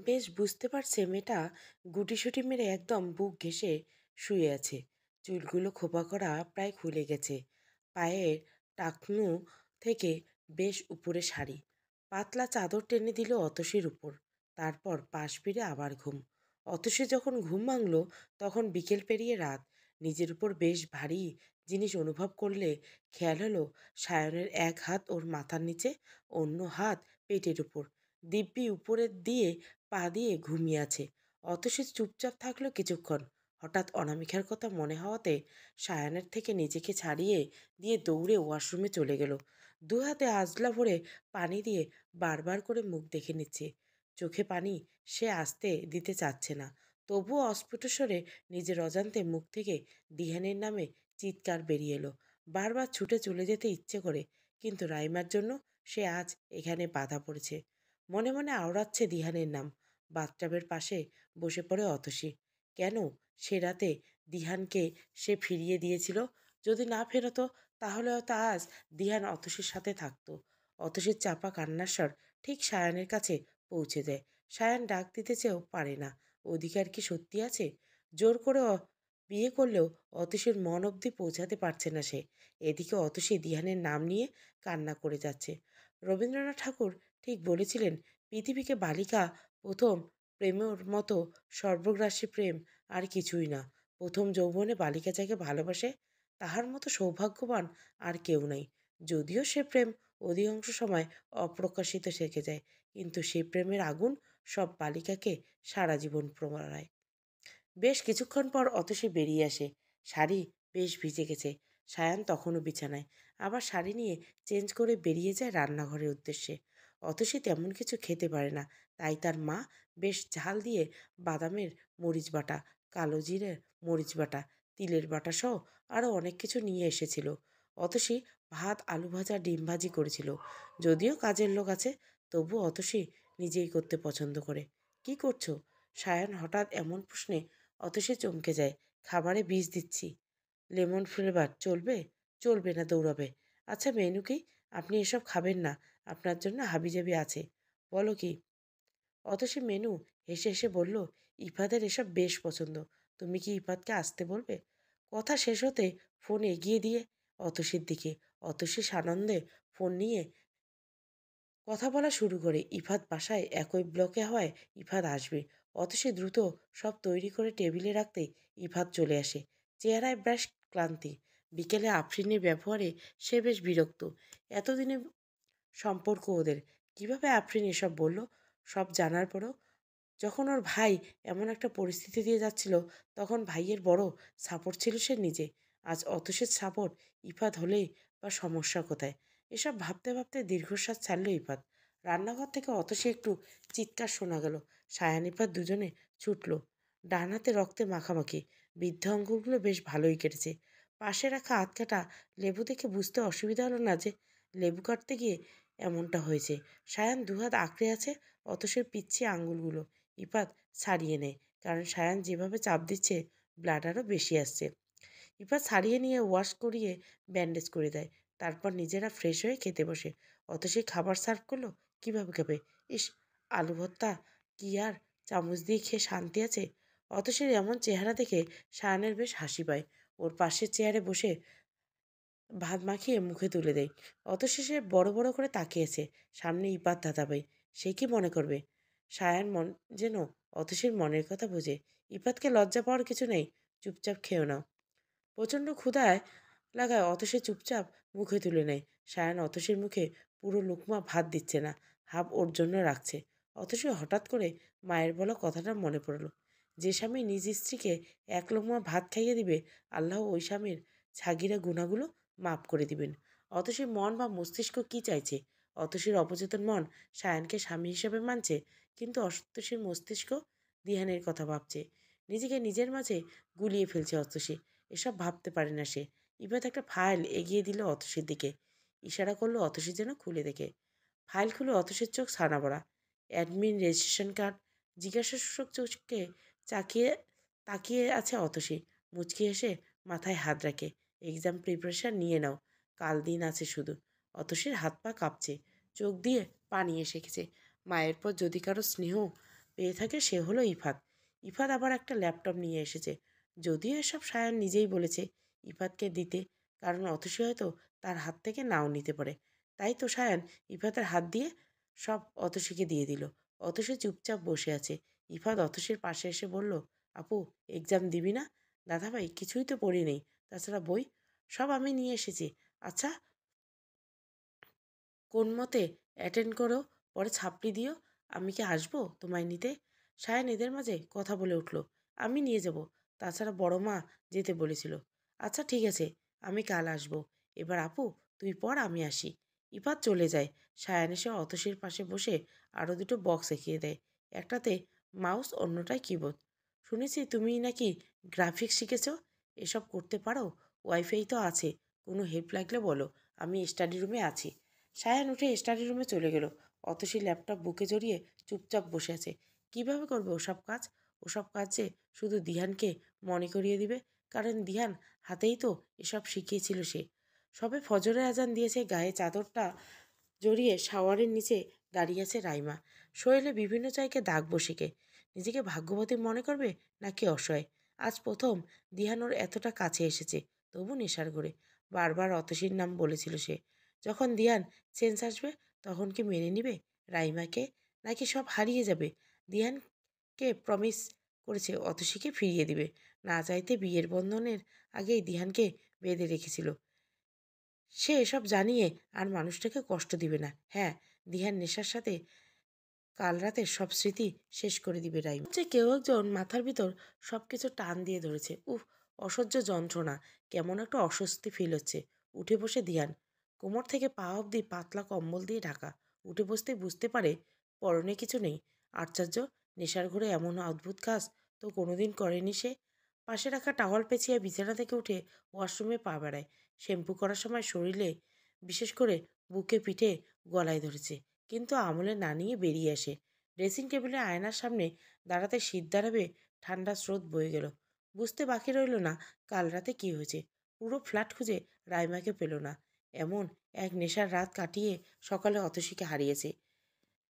বেশ বুঝতে পারছে মেয়েটা গুটিসুটি মেরে একদম বুক ঘেঁষে শুয়ে আছে। চুলগুলো খোপা করা প্রায় খুলে গেছে। পায়ের টাকনু থেকে বেশ উপরে শাড়ি, পাতলা চাদর টেনে দিল অতসীর উপর। তারপর পাশ ফিরে আবার ঘুম। অতসী যখন ঘুম ভাঙল তখন বিকেল পেরিয়ে রাত। নিজের উপর বেশ ভারী জিনিস অনুভব করলে খেয়াল হলো সায়নের এক হাত ওর মাথার নিচে, অন্য হাত পেটের উপর। দিব্যি উপরের দিয়ে পা দিয়ে ঘুমিয়ে আছে। অতসী চুপচাপ থাকলো কিছুক্ষণ। হঠাৎ অনামিকার কথা মনে হওয়াতে সায়ানের থেকে নিজেকে ছাড়িয়ে দিয়ে দৌড়ে ওয়াশরুমে চলে গেল। দু হাতে আজলা ভরে পানি দিয়ে বারবার করে মুখ দেখে নিচ্ছে। চোখে পানি সে আসতে দিতে চাচ্ছে না, তবুও অস্ফুট স্বরে নিজের অজান্তে মুখ থেকে দিহানের নামে চিৎকার বেরিয়ে এলো। বারবার ছুটে চলে যেতে ইচ্ছে করে, কিন্তু রাইমার জন্য সে আজ এখানে বাধা পড়েছে। মনে মনে আওড়াচ্ছে দিহানের নাম। বাথটাবের পাশে বসে পড়ে অতসী। কেন সে রাতে দিহানকে সে ফিরিয়ে দিয়েছিল? যদি না ফেরতো তাহলে হয়তো আজ দিহান অতসীর সাথে থাকতো। অতসীর চাপা কান্নার স্বর ঠিক সায়ানের কাছে পৌঁছে দেয়। সায়ান ডাক দিতে চেয়েও পারে না। অধিকার কি সত্যি আছে? জোর করে বিয়ে করলেও অতসীর মন অবধি পৌঁছাতে পারছে না সে। এদিকে অতসী দিহানের নাম নিয়ে কান্না করে যাচ্ছে। রবীন্দ্রনাথ ঠাকুর ঠিক বলেছিলেন, পৃথিবীকে বালিকা প্রথম প্রেমের মতো সর্বগ্রাসী প্রেম আর কিছুই না। প্রথম যৌবনে বালিকা যাকে ভালোবাসে তাহার মতো সৌভাগ্যবান আর কেউ নাই। যদিও সে প্রেম অধিকাংশ সময় অপ্রকাশিত থেকে যায়, কিন্তু সে প্রেমের আগুন সব বালিকাকে সারা জীবন পোড়ায়। বেশ কিছুক্ষণ পর অতসী বেরিয়ে আসে। শাড়ি বেশ ভিজে গেছে। সায়ান তখনও বিছানায়। আবার শাড়ি নিয়ে চেঞ্জ করে বেরিয়ে যায় রান্নাঘরের উদ্দেশ্যে। অতসী তেমন কিছু খেতে পারে না, তাই তার মা বেশ ঝাল দিয়ে বাদামের মরিচ বাটা, কালো জিরের মরিচ বাটা, তিলের বাটা সহ আরও অনেক কিছু নিয়ে এসেছিল। অতসী ভাত, আলু ভাজা, ডিম ভাজি করেছিল। যদিও কাজের লোক আছে, তবু অতসী নিজেই করতে পছন্দ করে। কি করছো? সায়ান হঠাৎ এমন প্রশ্নে অতসী চমকে যায়। খাবারে বিষ দিচ্ছি। লেমন ফ্লেভার চলবে? চলবে না, দৌড়াবে। আচ্ছা মেনু কি? আপনি এসব খাবেন না, আপনার জন্য হাবিজাবি আছে। বলো কি? অতসী মেনু হেসে হেসে বলল, ইফাদের এসব বেশ পছন্দ। তুমি কি ইফাদকে আসতে বলবে? কথা শেষ হতে ফোন এগিয়ে দিয়ে অতসীর দিকে। অতসী সানন্দে ফোন নিয়ে কথা বলা শুরু করে। ইফাত বাসায় একই ব্লকে হওয়ায় ইফাত আসবে। অতসী দ্রুত সব তৈরি করে টেবিলে রাখতেই ইফাত চলে আসে। চেহারায় বেশ ক্লান্তি। বিকেলে আফরিনের ব্যবহারে সে বেশ বিরক্ত। এতদিনে সম্পর্ক ওদের, কিভাবে আফরিন এসব বলল? সব জানার পরেও যখন ওর ভাই এমন একটা পরিস্থিতি দিয়ে যাচ্ছিল, তখন ভাইয়ের বড় সাপোর্ট ছিল সে নিজে। আজ অতসীর সাপোর্ট ইফাত হলেই বা সমস্যা কোথায়? এসব ভাবতে ভাবতে দীর্ঘশ্বাস ছাড়ল ইফাত। রান্নাঘর থেকে অতসী একটু চিৎকার শোনা গেল। সায়ান ইফাত দুজনে ছুটল। ডান হাতে রক্তে মাখামাখি। বৃদ্ধ আঙ্গুলগুলো বেশ ভালোই কেটেছে। পাশে রাখা আধকাটা লেবু দেখে বুঝতে অসুবিধা হলো না যে লেবু কাটতে গিয়ে এমনটা হয়েছে। সায়ান দুহাত আঁকড়ে আছে অতসীর পিচ্ছি আঙ্গুলগুলো। ইফাত ছাড়িয়ে নেয়, কারণ সায়ান যেভাবে চাপ দিচ্ছে ব্লাড আরও বেশি আসছে। ইফাত ছাড়িয়ে নিয়ে ওয়াশ করিয়ে ব্যান্ডেজ করে দেয়। তারপর নিজেরা ফ্রেশ হয়ে খেতে বসে। অতসী খাবার সার্ভ করলো। কীভাবে খাবে? ইস, আলু ভর্তা কি আর চামচ দিয়ে খেয়ে শান্তি আছে? অতসীর এমন চেহারা দেখে সায়ানের বেশ হাসি পায়। ওর পাশের চেয়ারে বসে ভাত মাখিয়ে মুখে তুলে দেয়। অতসী সে বড় বড় করে তাকিয়েছে। সামনে ইপাত দাদাভাই, সে কি মনে করবে? সায়ান মন যেন অতসীর মনের কথা বোঝে। ইপাতকে লজ্জা পাওয়ার কিছু নেই, চুপচাপ খেয়েও নাও। প্রচণ্ড ক্ষুধায় লাগায় অতসী চুপচাপ মুখে তুলে নেয়। সায়ান অতসীর মুখে পুরো লুকমা ভাত দিচ্ছে না, হাফ ওর জন্য রাখছে। অতসী হঠাৎ করে মায়ের বলা কথাটা মনে পড়ল। যে স্বামী নিজ স্ত্রীকে এক লোকমা ভাত খাইয়ে দিবে, আল্লাহ ওই স্বামীর ছাগিরা গুণাগুলো মাফ করে দিবেন। অতসীর মন বা মস্তিষ্ক কি চাইছে? অতসীর অবচেতন মন সায়ানকে স্বামী হিসেবে মানছে, কিন্তু অতসীর মস্তিষ্ক দিহানের কথা ভাবছে। নিজেকে নিজের মাঝে গুলিয়ে ফেলছে অতসী। এসব ভাবতে পারে না সে। ইবাত একটা ফাইল এগিয়ে দিল অতসীর দিকে। ইশারা করলো অতসী যেন খুলে দেখে। ফাইল খুলে অতসীর চোখ ছানা বড়া। Admin registration card. জিজ্ঞাসাসূচক চোখকে চাকিয়ে তাকিয়ে আছে অতসী। মুচকি হেসে মাথায় হাত রাখে। এক্সাম প্রিপারেশন নিয়ে নাও, কাল দিন আছে শুধু। অতসীর হাত পা কাঁপছে, চোখ দিয়ে পানি এসে গেছে। মায়ের পর যদি কারো স্নেহ পেয়ে থাকে সে হলো ইফাত। ইফাত আবার একটা ল্যাপটপ নিয়ে এসেছে। যদিও এসব সায়ান নিজেই বলেছে ইফাতকে দিতে, কারণ অতসী হয়তো তার হাত থেকে নাও নিতে পারে। তাই তো সায়ান ইফাতের হাত দিয়ে সব অতসীকে দিয়ে দিল। অতসী চুপচাপ বসে আছে। ইফাত অতসীর পাশে এসে বলল, আপু, এক্সাম দিবি না? দাদাভাই, কিছুই তো পড়ি নেই, তাছাড়া বই সব আমি নিয়ে এসেছি। আচ্ছা, কোন মতে অ্যাটেন্ড করো, পরে ছাপড়ি দিও। আমি কি আসবো তোমায় নিতে? সায়ান এদের মাঝে কথা বলে উঠল, আমি নিয়ে যাব, তাছাড়া বড় মা যেতে বলেছিল। আচ্ছা ঠিক আছে, আমি কাল আসবো। এবার আপু তুই পড়, আমি আসি। ইফাত চলে যায়। সায়ান এসে অতসীর পাশে বসে আরও দুটো বক্স এঁকিয়ে দেয়। একটাতে মাউস, অন্যটায় কিবোর্ড। শুনেছি তুমি নাকি গ্রাফিক্স শিখেছ, এসব করতে পারো? ওয়াইফাই তো আছে, কোনো হেল্প লাগলে বলো, আমি স্টাডি রুমে আছি। সায়ান উঠে স্টাডি রুমে চলে গেল। অতসী ল্যাপটপ বুকে জড়িয়ে চুপচাপ বসে আছে। কিভাবে করবে ওসব কাজ? ওসব কাজ যে শুধু দিহানকে মনে করিয়ে দিবে, কারণ দিহান হাতেই তো এসব শিখিয়েছিল সে। সবে ফজরের আজান দিয়েছে। গায়ে চাদরটা জড়িয়ে শাওয়ারের নিচে দাঁড়িয়ে আছে রাইমা। শরীরে বিভিন্ন জায়গায় দাগ বসেকে। নিজেকে ভাগ্যবতী মনে করবে নাকি অসহায়? আজ প্রথম দিহান ওর এতটা কাছে এসেছে, তবু নেশার ঘরে বারবার অতসীর নাম বলেছিল সে। যখন দিহান চেঞ্জ আসবে, তখন কি মেনে নিবে রাইমাকে, নাকি সব হারিয়ে যাবে? দিহানকে প্রমিস করেছে অতসীকে ফিরিয়ে দিবে। না চাইতে বিয়ের বন্ধনের আগেই দিহানকে বেঁধে রেখেছিল। সে এসব জানিয়ে আর মানুষটাকে কষ্ট দিবে না। হ্যাঁ, দিহান নেশার সাথে কাল রাতের সব স্মৃতি শেষ করে দিবে রাইমা। যে কেউ একজন মাথার ভিতর সবকিছু টান দিয়ে ধরেছে। উফ, অসহ্য যন্ত্রণা। কেমন একটা অস্বস্তি ফিল হচ্ছে। উঠে বসে দিয়ান। কোমর থেকে পা অবধি পাতলা কম্বল দিয়ে ঢাকা। উঠে বসতে বুঝতে পারে পরনে কিছু নেই। আশ্চর্য, নেশার ঘরে এমন অদ্ভুত কাজ তো কোনোদিন করেনি সে। পাশে রাখা টাওয়াল পেঁচিয়ে বিছানা থেকে উঠে ওয়াশরুমে পা বাড়ায়। শ্যাম্পু করার সময় শরীরে, বিশেষ করে বুকে, পিঠে, গলায় ধরেছে, কিন্তু আমলে না নিয়ে বেরিয়ে আসে। ড্রেসিং টেবিলে আয়নার সামনে দাঁড়াতে শীত দাঁড়াবে, ঠান্ডা স্রোত বয়ে গেল। বুঝতে বাকি রইল না কাল রাতে কি হয়েছে। পুরো ফ্ল্যাট খুঁজে রাইমাকে পেল না। এমন এক নেশার রাত কাটিয়ে সকালে অতসীকে হারিয়েছে।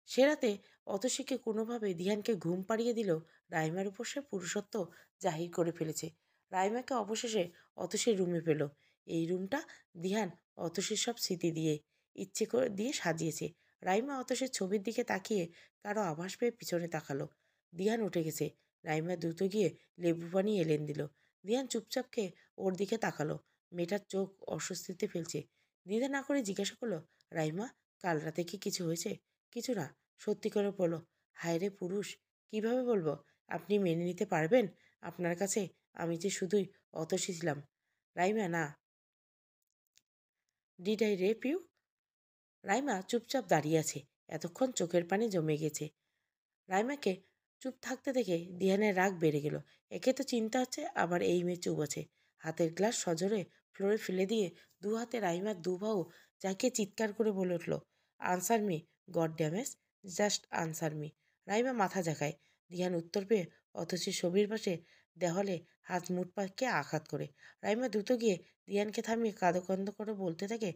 সে রাতে অতসীকে কোনোভাবে দিহানকে ঘুম পাড়িয়ে দিল। রাইমার উপর সে পুরুষত্ব জাহির করে ফেলেছে। রাইমাকে অবশেষে অতসীর রুমে পেল। এই রুমটা দিহান অতসীর সব স্মৃতি দিয়ে ইচ্ছে করে দিয়ে সাজিয়েছে। রাইমা অতসীর ছবির দিকে তাকিয়ে কারো আভাস পেয়ে পিছনে তাকালো। দিহান উঠে গেছে। রাইমা দ্রুত গিয়ে লেবু পানি এলেন দিল। দিহান চুপচাপ খেয়ে ওর দিকে তাকালো। মেয়েটার চোখ অস্বস্তিতে ফেলছে। দ্বিধা না করে জিজ্ঞাসা করলো, রাইমা, কাল রাতে কি কিছু হয়েছে? কিছু না, সত্যি করে বলো। হায় রে পুরুষ, কিভাবে বলবো? আপনি মেনে নিতে পারবেন আপনার কাছে আমি যে শুধুই অতসী ছিলাম? রাইমা, না। Did I rape you? Raima চুপচাপ দাঁড়িয়ে আছে। এতক্ষণ চোখের পানি জমে গেছে। রাইমাকে চুপ থাকতে দেখে দিহানের রাগ বেড়ে গেল। একে তো চিন্তা হচ্ছে, আবার এই মেয়ে চুপ আছে। হাতের গ্লাস সজোরে ফ্লোরে ফেলে দিয়ে দু হাতে রাইমার দু বাহু যাকে চিৎকার করে বলে উঠল, answer me, god damage, just answer me. Raima মাথা ঝাঁকায়। দিহান উত্তর পেয়ে অথচ ছবির পাশে দেওয়ালে হাত মুঠ পাকিয়ে আঘাত করে। রাইমা দ্রুত গিয়ে দিহানকে থামিয়ে কাঁদো করে বলতে থাকে,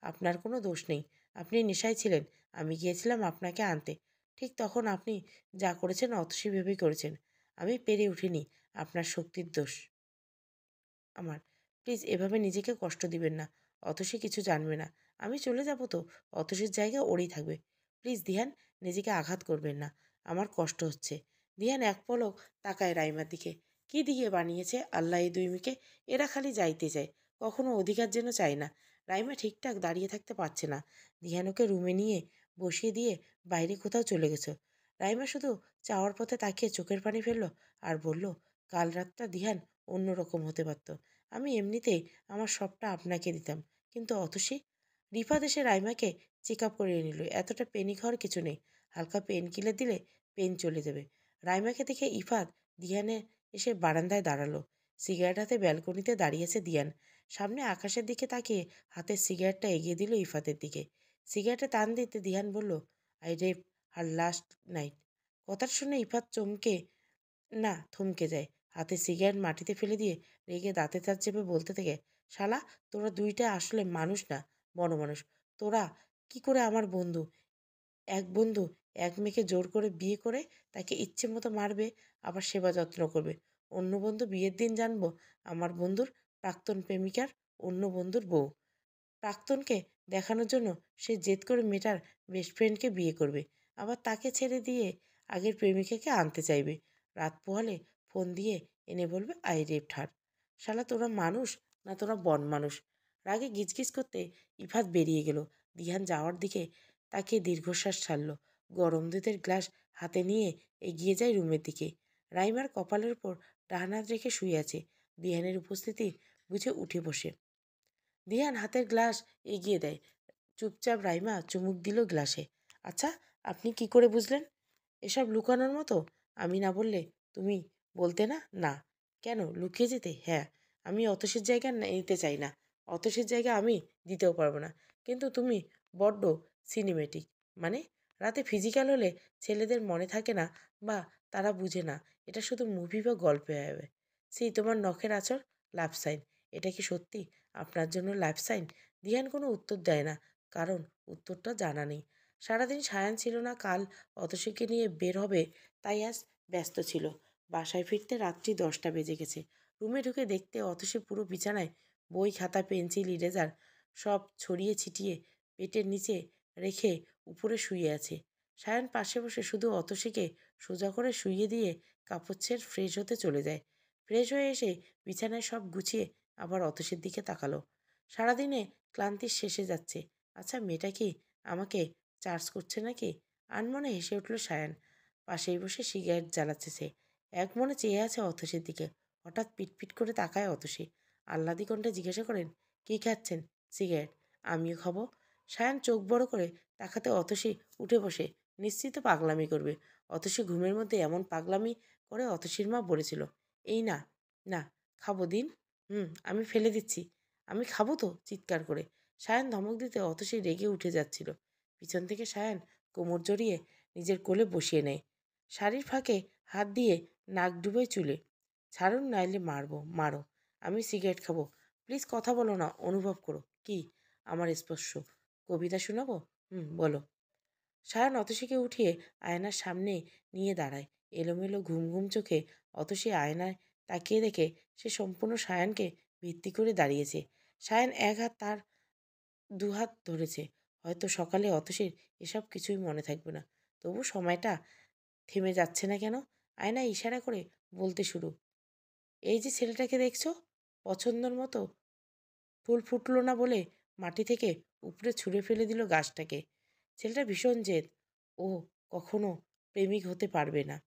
আপনার কোনো দোষ নেই, আপনি নেশায় ছিলেন, আমি গিয়েছিলাম আপনাকে আনতে। ঠিক তখন আপনি যা করেছেন অতসী ভেবেই করেছেন। আমি পেরে উঠিনি, আপনার শক্তির দোষ আমার। প্লিজ এভাবে নিজেকে কষ্ট দিবেন না। অতসী কিছু জানবে না। আমি চলে যাব তো অতসীর জায়গা ওরই থাকবে। প্লিজ দিহান, নিজেকে আঘাত করবেন না, আমার কষ্ট হচ্ছে। দিহান এক পলক তাকায় রাইমার দিকে। কি দিয়ে বানিয়েছে আল্লাহ এই দুই মেয়েকে? এরা খালি যাইতে চায়, কখনো অধিকার যেন চায় না। রাইমা ঠিকঠাক দাঁড়িয়ে থাকতে পারছে না। দিহান ওকে রুমে নিয়ে বসিয়ে দিয়ে বাইরে কোথাও চলে গেছে। রাইমা শুধু চাওয়ার পথে তাকিয়ে চোখের পানি ফেলল আর বলল, কাল রাতটা দিহান অন্যরকম হতে পারত। আমি এমনিতেই আমার সবটা আপনাকে দিতাম, কিন্তু অতসী। রিফাত এসে রাইমাকে চেক আপ করিয়ে নিল। এতটা পেনিক হওয়ার কিছু নেই, হালকা পেন কিলার দিলে পেন চলে যাবে। রাইমাকে দেখে ইফাত দিয়ানে এসে বারান্দায় দাঁড়ালো। সিগারেট হাতে ব্যালকনিতে দাঁড়িয়েছে দিয়ান। সামনে আকাশের দিকে তাকিয়ে হাতের সিগারেটটা এগিয়ে দিল ইফাতের দিকে। সিগারেটে টান দিতে দিহান বলল, I rape her last night. কথাটা শুনে ইফাত চমকে না থমকে যায়। হাতে সিগারেট মাটিতে ফেলে দিয়ে রেগে দাঁতে দাঁত চেপে বলতে থাকে, শালা, তোরা দুইটা আসলে মানুষ না, বড় মানুষ। তোরা কি করে আমার বন্ধু, এক বন্ধু এক মেয়েকে জোর করে বিয়ে করে তাকে ইচ্ছে মতো মারবে, আবার সেবা যত্ন করবে। অন্য বন্ধু বিয়ের দিন জানবো আমার বন্ধুর প্রাক্তন প্রেমিকার অন্য বন্ধুর বউ। প্রাক্তনকে দেখানোর জন্য সে জেদ করে মেয়েটার বেস্ট ফ্রেন্ডকে বিয়ে করবে, আবার তাকে ছেড়ে দিয়ে আগের প্রেমিকাকে আনতে চাইবে। রাত পোহালে ফোন দিয়ে এনে বলবে আই রেপ্ট হার। শালা তোরা মানুষ না তোরা বন মানুষ। রাগে গিজগিজ করতে ইফাত বেরিয়ে গেল। দিহান যাওয়ার দিকে তাকে দীর্ঘশ্বাস ছাড়ল। গরম দুধের গ্লাস হাতে নিয়ে এগিয়ে যায় রুমের দিকে। রাইমার কপালের উপর ডান হাত রেখে শুয়ে আছে। দিহানের উপস্থিতি বুঝে উঠে বসে। দিহান হাতের গ্লাস এগিয়ে দেয়। চুপচাপ রাইমা চুমুক দিল গ্লাসে। আচ্ছা, আপনি কি করে বুঝলেন? এসব লুকানোর মতো? আমি না বললে তুমি বলতে না? না। কেন, লুকিয়ে যেতে? হ্যাঁ, আমি অতসীর জায়গা নিতে চাই না। অতসীর জায়গা আমি দিতেও পারবো না। কিন্তু তুমি বড্ড সিনেমেটিক। মানে? রাতে ফিজিক্যাল হলে ছেলেদের মনে থাকে না, বা তারা বুঝে না এটা শুধু মুভি বা গল্পে হবে। সেই তোমার নখের আঁচড় লাভ সাইন। এটা কি সত্যি আপনার জন্য লাইফ সাইন? দিহান কোনো উত্তর দেয় না, কারণ উত্তরটা জানা নেই। সারাদিন সায়ান ছিল না, কাল অতসীকে নিয়ে বের হবে, তাই আজ ব্যস্ত ছিল। বাসায় ফিরতে রাত্রি 10টা বেজে গেছে। রুমে ঢুকে দেখতে অতসী পুরো বিছানায় বই, খাতা, পেন্সিল, ইরেজার সব ছড়িয়ে ছিটিয়ে পেটের নিচে রেখে উপরে শুয়ে আছে। সায়ান পাশে বসে শুধু অতসীকে সোজা করে শুইয়ে দিয়ে কাপড় ছেড়ে ফ্রেশ হতে চলে যায়। ফ্রেশ হয়ে এসে বিছানায় সব গুছিয়ে আবার অতসীর দিকে তাকালো। সারাদিনে ক্লান্তির শেষে যাচ্ছে। আচ্ছা, মেয়েটা কি আমাকে চার্জ করছে নাকি? আনমনে হেসে উঠল সায়ান। পাশেই বসে সিগারেট জ্বালাচ্ছে সে। এক মনে চেয়ে আছে অতসীর দিকে। হঠাৎ পিটপিট করে তাকায় অতসী। আহ্লাদি কণ্ঠে জিজ্ঞাসা করেন, কি খাচ্ছেন? সিগারেট। আমিও খাবো। সায়ান চোখ বড় করে তাকাতে অতসী উঠে বসে। নিশ্চিত পাগলামি করবে। অতসী ঘুমের মধ্যে এমন পাগলামি করে অতসীর মা বলেছিল। এই না, না, খাবো দিন। আমি ফেলে দিচ্ছি। আমি খাবো তো, চিৎকার করে। সায়ান ধমক দিতে অতসী রেগে উঠে যাচ্ছিল। পিছন থেকে সায়ান কোমর জড়িয়ে নিজের কোলে বসিয়ে নেয়। শাড়ির ফাঁকে হাত দিয়ে নাক ডুবোয় চুলে। ছাড়ুন, নাইলে মারবো। মারো। আমি সিগারেট খাবো। প্লিজ কথা বলো না, অনুভব করো। কি? আমার স্পর্শ। কবিতা শোনাবো? বলো। সায়ান অতসীকে উঠিয়ে আয়নার সামনে নিয়ে দাঁড়ায়। এলোমেলো ঘুম ঘুম চোখে অতসী আয়নায় তাকিয়ে দেখে সে সম্পূর্ণ সায়ানকে ভিত্তি করে দাঁড়িয়েছে। সায়ান এক হাত তার দুহাত ধরেছে। হয়তো সকালে অতসীর এসব কিছুই মনে থাকবে না। তবু সময়টা থেমে যাচ্ছে না কেন? আয়নায় ইশারা করে বলতে শুরু, এই যে ছেলেটাকে দেখছো, পছন্দর মতো ফুল ফুটলো না বলে মাটি থেকে উপরে ছুঁড়ে ফেলে দিল গাছটাকে। ছেলেটা ভীষণ জেদ। ও কখনো প্রেমিক হতে পারবে না।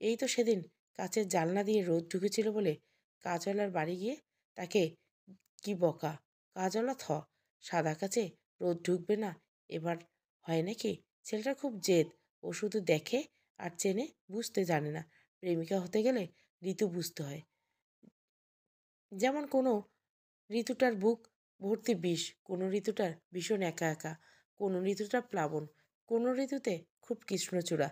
এই তো সেদিন কাচের জানলা দিয়ে রোদ ঢুকেছিল বলে কাজওয়ালার বাড়ি গিয়ে তাকে কি বকা। কাজওয়ালা সাদা কাচে রোদ ঢুকবে না, এবার হয় নাকি? ছেলেটা খুব জেদ। ও শুধু দেখে আর চেনে, বুঝতে জানে না। প্রেমিকা হতে গেলে ঋতু বুঝতে হয়। যেমন কোনো ঋতুটার বুক ভর্তি বিষ, কোনো ঋতুটার ভীষণ একা একা, কোনো ঋতুটা প্লাবন, কোনো ঋতুতে খুব কৃষ্ণচূড়া।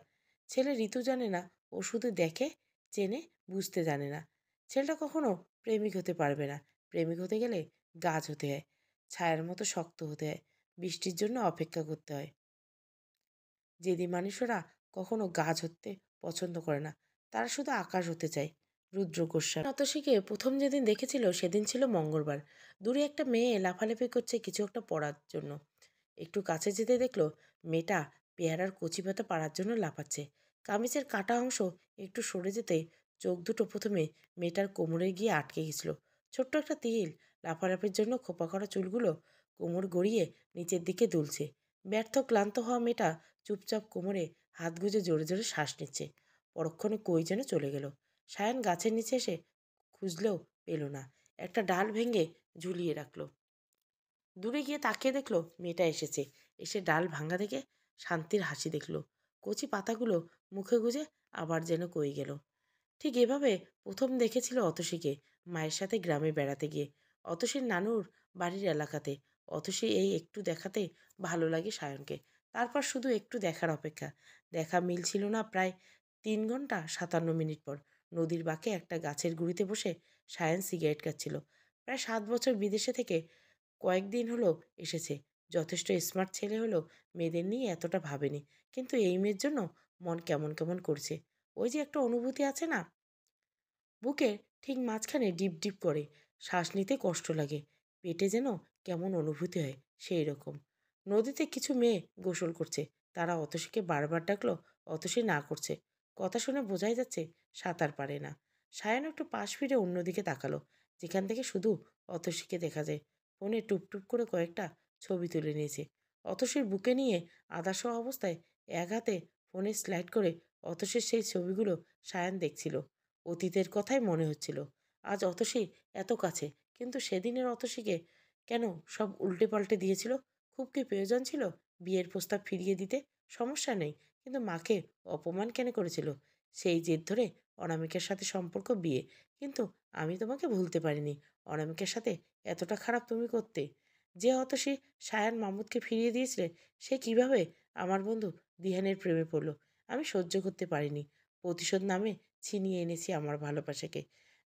ছেলে ঋতু জানে না, ও শুধু দেখে, চেনে, বুঝতে জানে না। ছেলেটা কখনো প্রেমিক হতে পারবে না। প্রেমিক হতে গেলে গাছ হতে হয়, ছায়ার মতো শক্ত হতে হয়, বৃষ্টির জন্য অপেক্ষা করতে হয়। যেদি মানুষেরা কখনো গাছ হতে পছন্দ করে না, তারা শুধু আকাশ হতে চায়। রুদ্র গোস্বামী অতসীকে প্রথম যেদিন দেখেছিল সেদিন ছিল মঙ্গলবার। দূরে একটা মেয়ে লাফালাফি করছে কিছু একটা পড়ার জন্য। একটু কাছে যেতে দেখলো মেয়েটা পেয়ারার কচি পাতা পাড়ার জন্য লাফাচ্ছে। কামিজের কাটা অংশ একটু সরে যেতে চোখ দুটো প্রথমে মেয়েটার কোমরে গিয়ে আটকে গেছিল। ছোট্ট একটা তিল। লাফালাফির জন্য খোপা করা চুলগুলো কোমর গড়িয়ে নিচের দিকে দুলছে। ব্যর্থ ক্লান্ত হওয়া মেয়েটা চুপচাপ কোমরে হাত গুজে জোরে জোরে শ্বাস নিচ্ছে। পরক্ষণে কই যেন চলে গেল। সায়ান গাছের নিচে এসে খুঁজলেও পেল না। একটা ডাল ভেঙে ঝুলিয়ে রাখলো। দূরে গিয়ে তাকিয়ে দেখলো মেয়েটা এসেছে। এসে ডাল ভাঙা দেখে শান্তির হাসি দেখলো। কচি পাতাগুলো মুখে গুজে আবার যেন কই গেল। ঠিক এভাবে প্রথম দেখেছিল অতসীকে, মায়ের সাথে গ্রামে বেড়াতে গিয়ে। অতসীর নানুর বাড়ির এলাকাতে। অতসী এই একটু দেখাতে ভালো লাগে সায়নকে। তারপর শুধু একটু দেখার অপেক্ষা। দেখা মিলছিল না প্রায় 3 ঘন্টা 57 মিনিট পর। নদীর বাঁকে একটা গাছের গুঁড়িতে বসে সায়ন সিগারেট খাচ্ছিল। প্রায় 7 বছর বিদেশে থেকে কয়েকদিন হলো এসেছে। যথেষ্ট স্মার্ট ছেলে হলেও মেয়েদের নিয়ে এতটা ভাবেনি। কিন্তু এই মেয়ের জন্য মন কেমন কেমন করছে। ওই যে একটা অনুভূতি আছে না, বুকের ঠিক মাঝখানে ডিপ ডিপ করে, শ্বাস নিতে কষ্ট লাগে, পেটে যেন কেমন অনুভূতি হয় সেই রকম। নদীতে কিছু মেয়ে গোসল করছে, তারা অতসীকে বারবার ডাকলো, অতসী না করছে। কথা শুনে বোঝাই যাচ্ছে সাঁতার পারে না। সায়ান একটু পাশ ফিরে অন্যদিকে তাকালো, যেখান থেকে শুধু অতসীকে দেখা যায়। ফোনে টুপটুপ করে কয়েকটা ছবি তুলে নিয়েছে। অতসীর বুকে নিয়ে আদাসহ অবস্থায় এক হাতে ফোনে স্লাইড করে অতসীর সেই ছবিগুলো সায়ান দেখছিল। অতীতের কথাই মনে হচ্ছিল। আজ অতসী এত কাছে, কিন্তু সেদিনের অতসীকে কেন সব উল্টে পাল্টে দিয়েছিল? খুব কি প্রয়োজন ছিল বিয়ের প্রস্তাব ফিরিয়ে দিতে? সমস্যা নেই, কিন্তু মাকে অপমান কেন করেছিল? সেই জেদ ধরে অনামিকার সাথে সম্পর্ক বিয়ে। কিন্তু আমি তোমাকে ভুলতে পারিনি। অনামিকার সাথে এতটা খারাপ তুমি করতে? যে অতসী সায়ান মাহমুদকে ফিরিয়ে দিয়েছিলে, সে কিভাবে আমার বন্ধু দিহানের প্রেমে পড়ল? আমি সহ্য করতে পারিনি। প্রতিশোধ নামে ছিনিয়ে এনেছি আমার ভালোবাসাকে।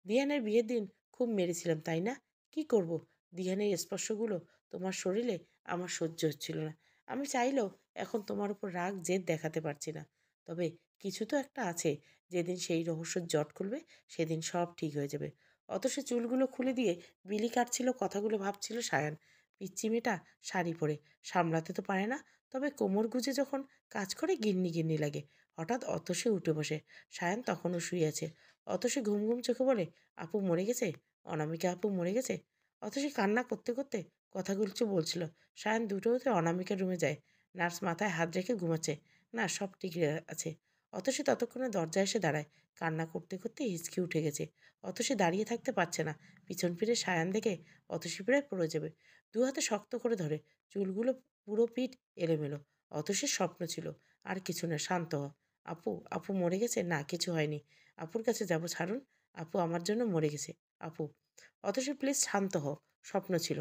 দিহানের বিয়ের দিন খুব মেরেছিলাম, তাই না? কি করব? দিহানের স্পর্শগুলো তোমার শরীরে আমার সহ্য হচ্ছিল না। আমি চাইলেও এখন তোমার উপর রাগ জেদ দেখাতে পারছি না। তবে কিছু তো একটা আছে। যেদিন সেই রহস্যের জট খুলবে, সেদিন সব ঠিক হয়ে যাবে। অত সে চুলগুলো খুলে দিয়ে বিলি কাটছিল, কথাগুলো ভাবছিল সায়ান। পিচ্চি মেয়েটা শাড়ি পরে সামলাতে তো পারে না, তবে কোমর গুজে যখন কাজ করে গিন্নি গিন্নি লাগে। হঠাৎ অতসী উঠে বসে। সায়ান তখনও শুয়ে আছে। অতসী ঘুম ঘুম চোখে বলে, আপু মরে গেছে? অনামিকা আপু মরে গেছে? অতসী কান্না করতে করতে কথাগুলো বলছিল। সায়ান দুটো হতে অনামিকার রুমে যায়। নার্স মাথায় হাত রেখে ঘুমাচ্ছে। না, সব ঠিক আছে। অতসী ততক্ষণে দরজায় এসে দাঁড়ায়। কান্না করতে করতে হিচকি উঠে গেছে। অতসী দাঁড়িয়ে থাকতে পারছে না। পিছন ফিরে সায়ান দেখে অতসী প্রায় পড়ে যাবে। দু হাতে শক্ত করে ধরে। চুলগুলো পুরো পিঠ এলোমেলো। অতসীর স্বপ্ন ছিল, আর কিছু না, শান্ত হ। আপু, আপু মরে গেছে? না, কিছু হয়নি। আপুর কাছে যাব, ছাড়ুন। আপু আমার জন্য মরে গেছে। আপু। অতসী প্লিজ শান্ত হও। স্বপ্ন ছিল।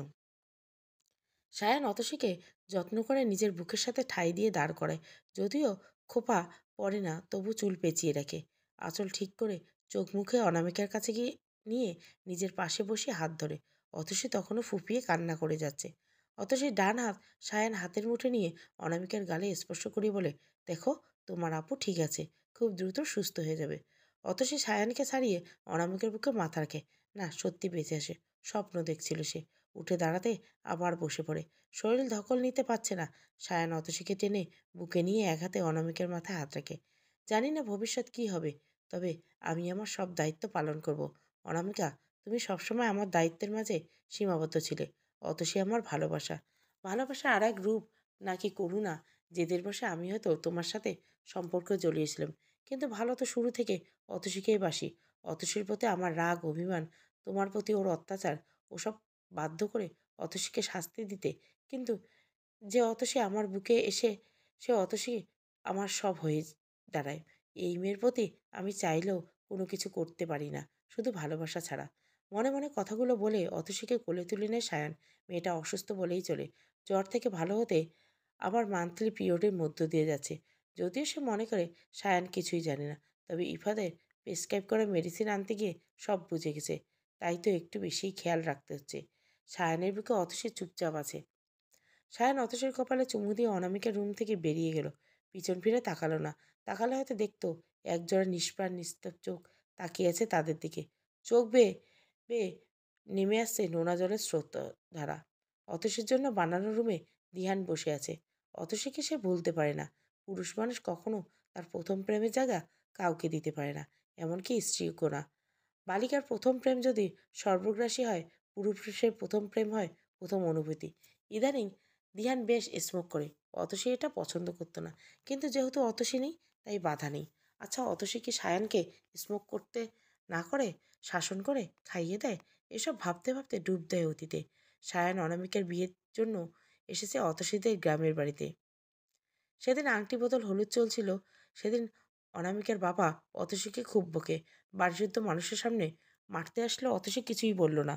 সায়ান অতসীকে যত্ন করে নিজের বুকের সাথে ঠাঁই দিয়ে দাঁড় করায়। যদিও খোপা পড়ে না, তবু চুল পেঁচিয়ে রাখে। আঁচল ঠিক করে চোখ মুখে অনামিকার কাছে গিয়ে নিয়ে নিজের পাশে বসিয়ে হাত ধরে। অতসী তখনও ফুপিয়ে কান্না করে যাচ্ছে। অতসীর ডান হাত সায়ান হাতের মুঠে নিয়ে অনামিকার গালে স্পর্শ করিয়ে বলে, দেখো, তোমার আপু ঠিক আছে, খুব দ্রুত সুস্থ হয়ে যাবে। অতসী সায়ানকে ছাড়িয়ে অনামিকার বুকে মাথা রাখে। না, সত্যি বেঁচে আসে। স্বপ্ন দেখছিল সে। উঠে দাঁড়াতে আবার বসে পড়ে। শরীর ধকল নিতে পারছে না। সায়ান অতসীকে টেনে বুকে নিয়ে এক হাতে অনামিকার মাথায় হাত রাখে। জানি না ভবিষ্যৎ কি হবে, তবে আমি আমার সব দায়িত্ব পালন করব। অনামিকা, তুমি সবসময় আমার দায়িত্বের মাঝে সীমাবদ্ধ ছিলে। অতসী আমার ভালোবাসা। ভালোবাসা আর এক রূপ নাকি করুণা, জেদের বসে আমি হয়তো তোমার সাথে সম্পর্ক জড়িয়েছিলাম। কিন্তু ভালো তো শুরু থেকে অতসীকেই বাসি। অতসীর প্রতি আমার রাগ, অভিমান, তোমার প্রতি ওর অত্যাচার, ওসব বাধ্য করে অতসীকে শাস্তি দিতে। কিন্তু যে অতসী আমার বুকে এসে, সে অতসী আমার সব হয়ে দাঁড়ায়। এই মেয়ের প্রতি আমি চাইলেও কোনো কিছু করতে পারি না, শুধু ভালোবাসা ছাড়া। মনে মনে কথাগুলো বলে অতসীকে কোলে তুলে নেয় সায়ান। মেয়েটা অসুস্থ বলেই চলে। জ্বর থেকে ভালো হতে আবার মান্থলি পিরিয়ডের মধ্য দিয়ে যাচ্ছে। যদিও সে মনে করে সায়ান কিছুই জানে না, তবে ইফাদের প্রেসক্রাইব করা মেডিসিন আনতে গিয়ে সব বুঝে গেছে। তাই তো একটু বেশিই খেয়াল রাখতে হচ্ছে। সায়ানের বুকে অতসী চুপচাপ আছে। সায়ান অতসীর কপালে চুমু দিয়ে অনামিকার রুম থেকে বেরিয়ে গেল। পিছন ফিরে তাকালো না। তাকালে হয়তো দেখতো একজোড়া নিষ্প্রাণ নিস্তব্ধ চোখ তাকিয়ে আছে তাদের দিকে। চোখ বেয়ে বেয়ে নেমে আসছে নোনা জলের স্রোত ধারা। অতসীর জন্য বানানো রুমে দিহান বসে আছে। অতসীকে সে ভুলতে পারে না। পুরুষ মানুষ কখনো তার প্রথম প্রেমের জায়গা কাউকে দিতে পারে না, এমনকি স্ত্রীকেও না। বালিকার প্রথম প্রেম যদি সর্বগ্রাসী হয়, পুরুষের প্রথম প্রেম হয় প্রথম অনুভূতি। ইদানিং দিহান বেশ স্মোক করে। অতসী এটা পছন্দ করতো না, কিন্তু যেহেতু অতসী নেই, তাই বাধা নেই। আচ্ছা, অতসী কি সায়ানকে স্মোক করতে না করে শাসন করে খাইয়ে দেয়? এসব ভাবতে ভাবতে ডুব দেয় অতীতে। সায়ান অনামিকার বিয়ের জন্য এসেছে অতসীদের গ্রামের বাড়িতে। সেদিন আংটি বদল হলুদ চলছিল। সেদিন অনামিকার বাবা অতসীকে খুব বকে। বাড়িশুদ্ধ মানুষের সামনে মারতে আসলে অতসী কিছুই বলল না।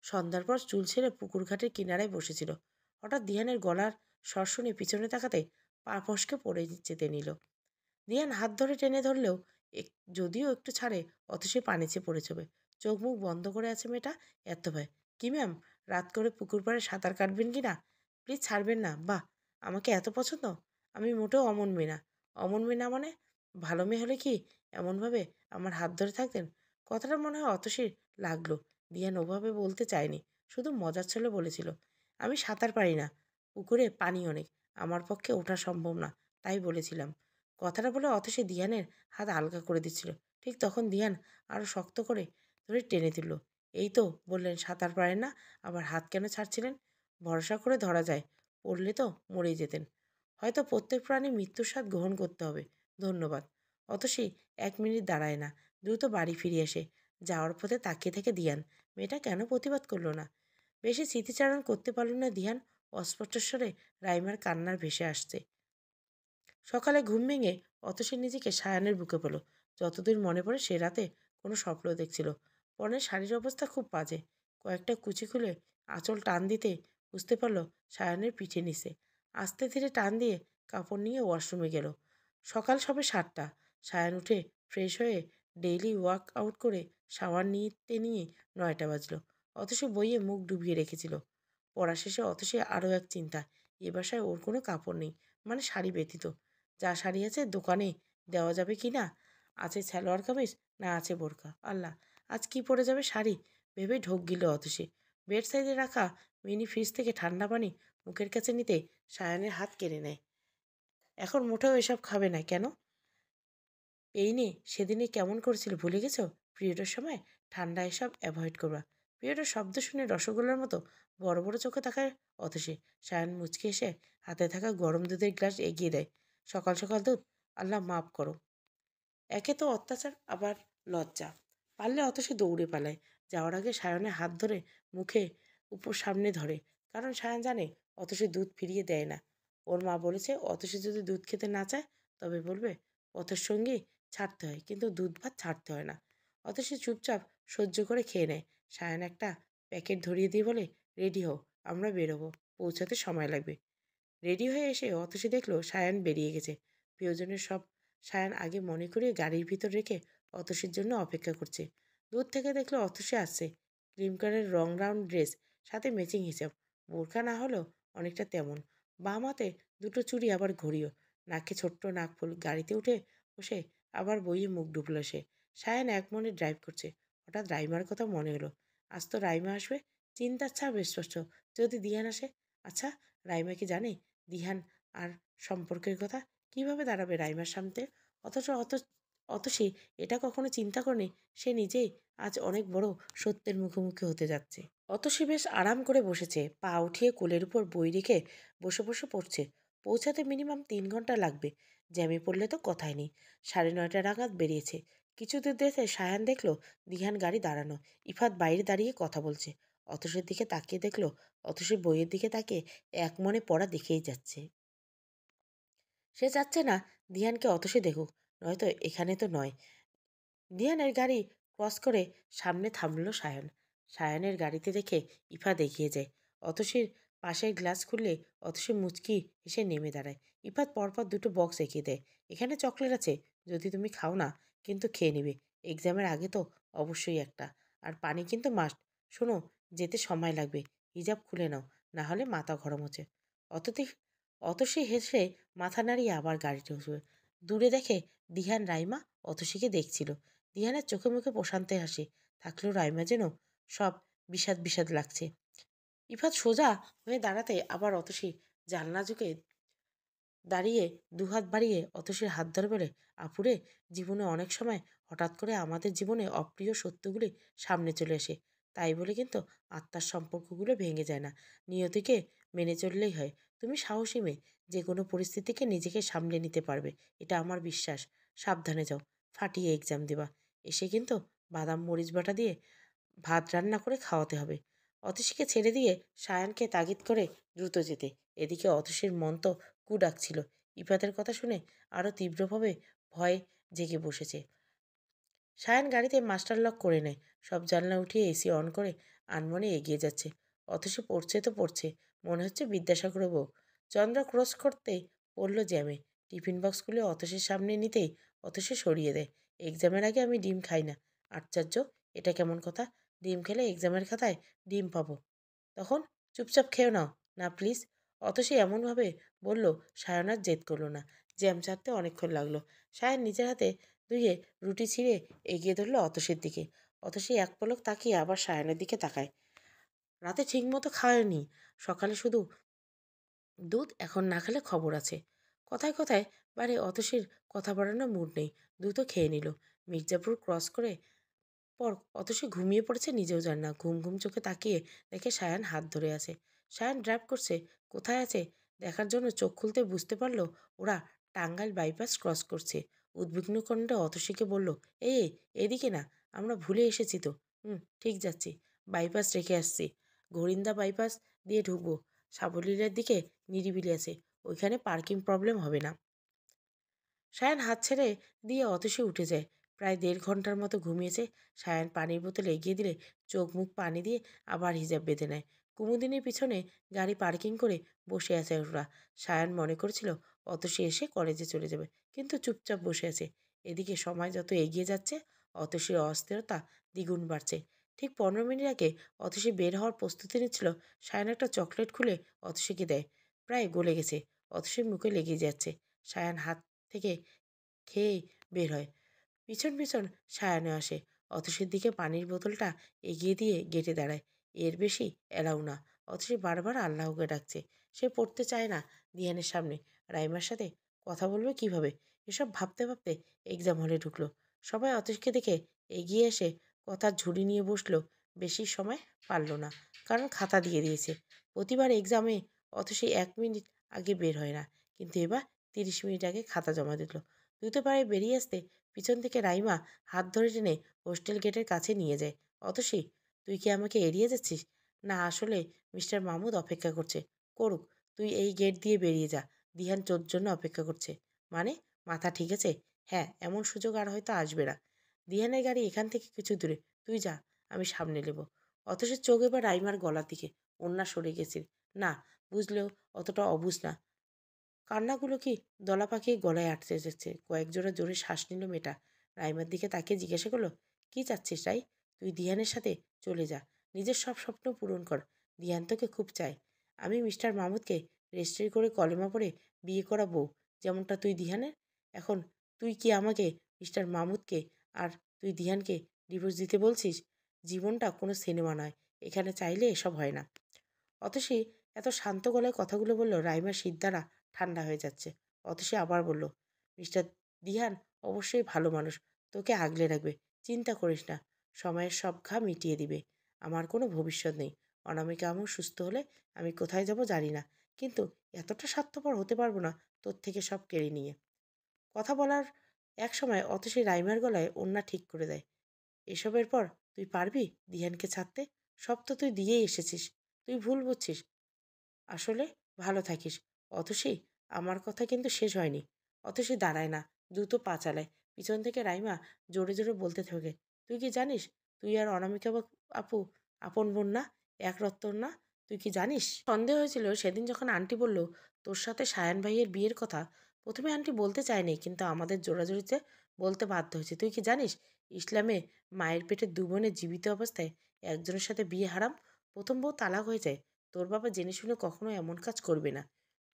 সন্ধ্যার পর চুল ছেড়ে পুকুর ঘাটের কিনারায় বসেছিল। হঠাৎ দিহানের গলার স্বর শুনে পিছনে তাকাতে পা ফসকে পড়ে যেতে নিল। দিহান হাত ধরে টেনে ধরলেও যদিও একটু ছাড়ে, অতসী পানিচে পড়ে যাবে। চোখ মুখ বন্ধ করে আছে মেয়েটা। এত ভয়! কি ম্যাম, রাত করে পুকুর পাড়ে সাঁতার কাটবেন কি না? প্লিজ ছাড়বেন না। বাহ, আমাকে এত পছন্দ? আমি মোটেও অমন মেয়ে না। অমন মেয়ে না মানে? ভালো মেয়ে হলে কি এমনভাবে আমার হাত ধরে থাকতেন? কথাটা মনে হয় অতসীর লাগলো। দিহান ওভাবে বলতে চায়নি, শুধু মজার ছলে বলেছিল, আমি সাঁতার পারি না, পুকুরে পানি অনেক, আমার পক্ষে ওঠা সম্ভব না, তাই বলেছিলাম। কথাটা বলে অতসী দিহানের হাত আলগা করে দিচ্ছিল। ঠিক তখন দিহান আরও শক্ত করে ধরে টেনে তুলল। এই তো বললেন সাঁতার পারেন না, আবার হাত কেন ছাড়ছিলেন? ভরসা করে ধরা যায়, পড়লে তো মরেই যেতেন। হয়তো প্রত্যেক প্রাণী মৃত্যুর স্বাদ গ্রহণ করতে হবে। ধন্যবাদ। অতসী 1 মিনিট দাঁড়ায় না, দ্রুত বাড়ি ফিরে আসে। যাওয়ার পথে তাকিয়ে থেকে দিয়ান, মেয়েটা কেন প্রতিবাদ করলো না? বেশি স্মৃতিচারণ করতে পারল না দিহান। অস্পষ্ট স্বরে রাইমার কান্নার ভেসে আসছে। সকালে ঘুম ভেঙে অতসী নিজেকে সায়ানের বুকে পেল। যতদূর মনে পড়ে সে রাতে কোনো স্বপ্ন দেখছিল। পরনের শাড়ির অবস্থা খুব বাজে। কয়েকটা কুচি খুলে আঁচল টান দিতে বুঝতে পারল সায়ানের পিঠে নিচে। আস্তে ধীরে টান দিয়ে কাপড় নিয়ে ওয়াশরুমে গেল। সকাল সবে 7টা। সায়ান উঠে ফ্রেশ হয়ে ডেইলি ওয়ার্ক আউট করে শাওয়ার নিতে নিয়ে 9টা বাজলো। অতসী বইয়ে মুখ ডুবিয়ে রেখেছিল। পড়া শেষে অতসী আরও এক চিন্তা, এ বাসায় ওর কোনো কাপড় নেই, মানে শাড়ি ব্যতীত। যা শাড়ি আছে দোকানে দেওয়া যাবে কি না? আছে সালোয়ার কামিজ, না আছে বোরকা। আল্লাহ, আজ কি পরে যাবে শাড়ি ভেবে ঢোক গিল অতসী। বেড সাইডে রাখা মিনি ফ্রিজ থেকে ঠান্ডা পানি মুখের কাছে নিতে সায়ানের হাত কেড়ে নেয়। এখন মোটেও এসব খাবে না কেন? এই নে সেদিনে কেমন করেছিল ভুলে গেছো? পিরিয়ডের সময় ঠান্ডা এসব অ্যাভয়েড করবা। পিরিয়ডের শব্দ শুনে রসগোল্লার মতো বড় বড় চোখে তাকায় অতসী। সায়ান মুচকে এসে হাতে থাকা গরম দুধের গ্লাস এগিয়ে দেয়। সকাল সকাল দুধ? আল্লাহ মাফ করো। একে তো অত্যাচার, আবার লজ্জা। পারলে অতসী দৌড়ে পালায়। যাওয়ার আগে সায়নের হাত ধরে মুখে উপর সামনে ধরে, কারণ সায়ন জানে অতসী দুধ ফিরিয়ে দেয় না। ওর মা বলেছে অতসী যদি দুধ খেতে না চায় তবে বলবে পথের সঙ্গী ছাড়তে হয়, কিন্তু দুধ ভাত ছাড়তে হয় না। অতসী চুপচাপ সহ্য করে খেয়ে নেয়। সায়ন একটা প্যাকেট ধরিয়ে দিয়ে বলে, রেডি হও, আমরা বেরোবো, পৌঁছাতে সময় লাগবে। রেডি হয়ে এসে অতসী দেখলো সায়ান বেরিয়ে গেছে। প্রিয়জনের সব সায়ান আগে মনে করিয়ে গাড়ির ভিতর রেখে অতসীর জন্য অপেক্ষা করছে। দূর থেকে দেখলো অতসী আসছে। ক্রিম কালারের রং রাউন্ড ড্রেস, সাথে ম্যাচিং হিসাব। বোরখা না হলেও অনেকটা তেমন। বাম হাতে দুটো চুড়ি, আবার ঘড়িও। নাকে ছোট্ট নাকফুল। গাড়িতে উঠে বসে আবার বইয়ে মুখ ডুবলো সে। সায়ান এক মনে ড্রাইভ করছে। হঠাৎ রাইমার কথা মনে হলো। আজ তো রাইমা আসবে। চিন্তার ছাপ স্পষ্ট। যদি দিহান আসে? আচ্ছা, রাইমা কি জানে দিহান আর সম্পর্কের কথা? কিভাবে দাঁড়াবে রাইমার সামনে? অথচ অতসী এটা কখনো চিন্তা করেনি সে নিজেই আজ অনেক বড় সত্যের মুখোমুখি হতে যাচ্ছে। অতসী বেশ আরাম করে বসেছে। পা উঠিয়ে কোলের উপর বই রেখে বসে বসে পড়ছে। পৌঁছাতে মিনিমাম 3 ঘন্টা লাগবে। জ্যামে পড়লে তো কথাই নেই। 9:30 নাগাদ বেরিয়েছে। কিছু দূর দেখে সায়ান দেখলো দিহান গাড়ি দাঁড়ানো। ইফাত বাইরে দাঁড়িয়ে কথা বলছে। অতসীর দিকে তাকিয়ে দেখলো অতসীর বইয়ের দিকে তাকিয়ে এক মনে পড়া দেখেই যাচ্ছে। সে চাচ্ছে না দিহানকে অতসী দেখুক, নয়তো এখানে তো নয়। দিহানের গাড়ি ক্রস করে সামনে থামলো সায়ন। সায়নের গাড়িতে দেখে ইফাত এগিয়ে যায়। অতসীর পাশের গ্লাস খুললে অতসী মুচকি হেসে নেমে দাঁড়ায়। ইফাত পরপর দুটো বক্স এগিয়ে দেয়। এখানে চকলেট আছে, যদি তুমি খাও না, কিন্তু খেয়ে নিবে। এক্সামের আগে তো অবশ্যই একটা। আর পানি কিন্তু মাস্ট। শোনো, যেতে সময় লাগবে, হিজাব খুলে নাও, না হলে মাথা গরম হচ্ছে। অততি অতসী হেসে মাথা নাড়িয়ে আবার গাড়িতে উঠবে। দূরে দেখে দিহান রাইমা অতসীকে দেখছিল। দিহানের চোখে মুখে প্রশান্তের হাসি থাকলেও রাইমা যেন সব বিষাদ বিষাদ লাগছে। ইফাত সোজা হয়ে দাঁড়াতে আবার অতসী জানলা ঝুঁকে দাঁড়িয়ে দুহাত বাড়িয়ে অতসীর হাত ধরে বলে, আপুরে, জীবনে অনেক সময় হঠাৎ করে আমাদের জীবনে অপ্রিয় সত্যগুলি সামনে চলে আসে। তাই বলে কিন্তু আত্মার সম্পর্কগুলো ভেঙে যায় না। নিয়তিকে মেনে চললেই হয়। তুমি সাহসী মেয়ে, যে কোনো পরিস্থিতিকে নিজেকে সামলে নিতে পারবে, এটা আমার বিশ্বাস। সাবধানে যাও, ফাটিয়ে এক্সাম দিবা। এসে কিন্তু বাদাম মরিচ বাটা দিয়ে ভাত রান্না করে খাওয়াতে হবে। অতসীকে ছেড়ে দিয়ে সায়ানকে তাগিদ করে দ্রুত যেতে। এদিকে অতসীর মন তো কু ডাকছিল। ইফাতের কথা শুনে আরও তীব্রভাবে ভয় জেগে বসেছে। সায়ান গাড়িতে মাস্টার লক করে নেয়। সব জানলা উঠিয়ে এসি অন করে আনমনে এগিয়ে যাচ্ছে। অতসী পড়ছে তো পড়ছে, মনে হচ্ছে বিদ্যাসাগর বউ। চন্দ্র ক্রস করতেই পড়ল জ্যামে। টিফিন বক্স খুলে অতসীর সামনে নিতেই অতসী সরিয়ে দেয়। এক্সামের আগে আমি ডিম খাই না। আশ্চর্য, এটা কেমন কথা? ডিম খেলে এক্সামের খাতায় ডিম পাবো? তখন চুপচাপ খেয়েও নাও না প্লিজ। অতসী এমনভাবে বলল, সায়ন আর জেদ করলো না। জ্যাম ছাড়তে অনেকক্ষণ লাগলো। সায়ন নিজের হাতে ধুয়ে রুটি ছিঁড়ে এগিয়ে ধরলো অতসীর দিকে। অতসী এক পলক তাকিয়ে আবার সায়নের দিকে তাকায়। রাতে ঠিকমতো খায়নি, সকালে শুধু দুধ, এখন না খেলে খবর আছে। কথায় কথায় বারে অতসীর কথা বাড়ানোর মুড নেই। দ্রুত খেয়ে নিল। মির্জাপুর ক্রস করে পর অতসী ঘুমিয়ে পড়েছে নিজেও জানে না। ঘুম ঘুম চোখে তাকিয়ে দেখে সায়ান হাত ধরে আছে। সায়ান ড্রাইভ করছে। কোথায় আছে দেখার জন্য চোখ খুলতে বুঝতে পারলো ওরা টাঙ্গাইল বাইপাস ক্রস করছে। উদ্বিগ্ন কণ্ঠে অতসীকে বলল, এই এদিকে না, আমরা ভুলে এসেছি তো। ঠিক যাচ্ছি, বাইপাস রেখে আসছি। ঘরিন্দা বাইপাস দিয়ে ঢুকবো। সাবলীলের দিকে নিরিবিলি আছে, ওইখানে পার্কিং প্রবলেম হবে না। সায়ান হাত ছেড়ে দিয়ে অতসী উঠে যায়। প্রায় 1.5 ঘন্টার মতো ঘুমিয়েছে। সায়ান পানির বোতল এগিয়ে দিলে চোখ মুখ পানি দিয়ে আবার হিজাব বেঁধে নেয়। কুমুদিনীর পিছনে গাড়ি পার্কিং করে বসে আছে ওরা। সায়ান মনে করেছিল অতসী এসে কলেজে চলে যাবে, কিন্তু চুপচাপ বসে আছে। এদিকে সময় যত এগিয়ে যাচ্ছে অতসীর অস্থিরতা দ্বিগুণ বাড়ছে। ঠিক 15 মিনিট আগে অতসী বের হওয়ার প্রস্তুতি নিচ্ছিল। সায়ান একটা চকলেট খুলে অতসীকে দেয়। প্রায় গলে গেছে, অতসীর মুখে লেগে যাচ্ছে। সায়ান হাত থেকে খেয়ে বের হয়। পিছন পিছন সায়ানে আসে। অতসীর দিকে পানির বোতলটা এগিয়ে দিয়ে গেটে দাঁড়ায়। এর বেশি এলাও না। অতসী বারবার আল্লাহকে ডাকছে। সে পড়তে চায় না দিহানের সামনে। রাইমার সাথে কথা বলবে কিভাবে, এসব ভাবতে ভাবতে এক্সাম হলে ঢুকলো। সবাই অতসীকে দেখে এগিয়ে এসে কথার ঝুড়ি নিয়ে বসলো। বেশি সময় পারল না, কারণ খাতা দিয়ে দিয়েছে। প্রতিবার এক্সামে অতসী 1 মিনিট আগে বের হয় না, কিন্তু এবার 30 মিনিট আগে খাতা জমা দিল। দ্রুত পায়ে বেরিয়ে আসতে পিছন থেকে রাইমা হাত ধরে টেনে হোস্টেল গেটের কাছে নিয়ে যায়। অতসী, তুই কি আমাকে এড়িয়ে যাচ্ছিস? না, আসলে মিস্টার মাহমুদ অপেক্ষা করছে। করুক, তুই এই গেট দিয়ে বেরিয়ে যা। দিহান তোর জন্য অপেক্ষা করছে। মানে, মাথা ঠিক আছে? হ্যাঁ, এমন সুযোগ আর হয়তো আসবে না। দিহানের গাড়ি এখান থেকে কিছু দূরে, তুই যা, আমি সামনে নেব। অতসীর চোখ এবার রাইমার গলার দিকে। ওন্না সরে গেছে। না, বুঝলেও অতটা অবুঝ না। কান্নাগুলো কি দলা পাকিয়ে গলায় আটকে যাচ্ছে। কয়েক জোড়া জোরে শ্বাস নিল মেয়েটা। রাইমার দিকে তাকিয়ে জিজ্ঞাসা করলো, কি চাচ্ছিস রাই? তুই দিহানের সাথে চলে যা, নিজের সব স্বপ্ন পূরণ কর। দিহান তোকে খুব চায়। আমি মিস্টার মাহমুদকে রেজিস্ট্রি করে কলেমা পড়ে বিয়ে করা বউ, যেমনটা তুই দিহানের। এখন তুই কি আমাকে, মিস্টার মাহমুদকে আর তুই দিহানকে ডিভোর্স দিতে বলছিস? জীবনটা কোনো সিনেমা নয়, এখানে চাইলে এসব হয় না। অতসী এত শান্ত গলায় কথাগুলো বলল রাইমার শিরদাঁড়া ঠান্ডা হয়ে যাচ্ছে। অতসী আবার বলল, মিস্টার দিহান অবশ্যই ভালো মানুষ, তোকে আগলে রাখবে। চিন্তা করিস না, সময়ের সব ঘা মিটিয়ে দিবে। আমার কোনো ভবিষ্যৎ নেই। অনামিকা আমার সুস্থ হলে আমি কোথায় যাব জানি না, কিন্তু এতটা স্বার্থপর হতে পারবো না তোর থেকে সব কেড়ে নিয়ে। কথা বলার এক সময় অতসী রাইমার গলায় ওন্না ঠিক করে দেয়। এসবের পর তুই পারবি দিহানকে ছাড়তে? সব তো তুই দিয়েই এসেছিস। তুই ভুল বুঝছিস। আসলে ভালো থাকিস। অতসী, আমার কথা কিন্তু শেষ হয়নি। অতসী দাঁড়ায় না, দ্রুত পা চালায়। পিছন থেকে রাইমা জোরে জোরে বলতে থাকে, তুই কি জানিস তুই আর অনামিকা আপু আপন বোন না, এক রক্তর না? তুই কি জানিস? সন্দেহ হয়েছিল সেদিন যখন আন্টি বলল তোর সাথে সায়ান ভাইয়ের বিয়ের কথা। প্রথমে আন্টি বলতে চায়নি, কিন্তু আমাদের জোরাজুরিতে বলতে বাধ্য হয়েছে। তুই কি জানিস ইসলামে মায়ের পেটে 2 বোনের জীবিত অবস্থায় একজনের সাথে বিয়ে হারাম। প্রথম বউ তালাক হয়ে যায়। তোর বাবা জেনে শুনে কখনো এমন কাজ করবে না।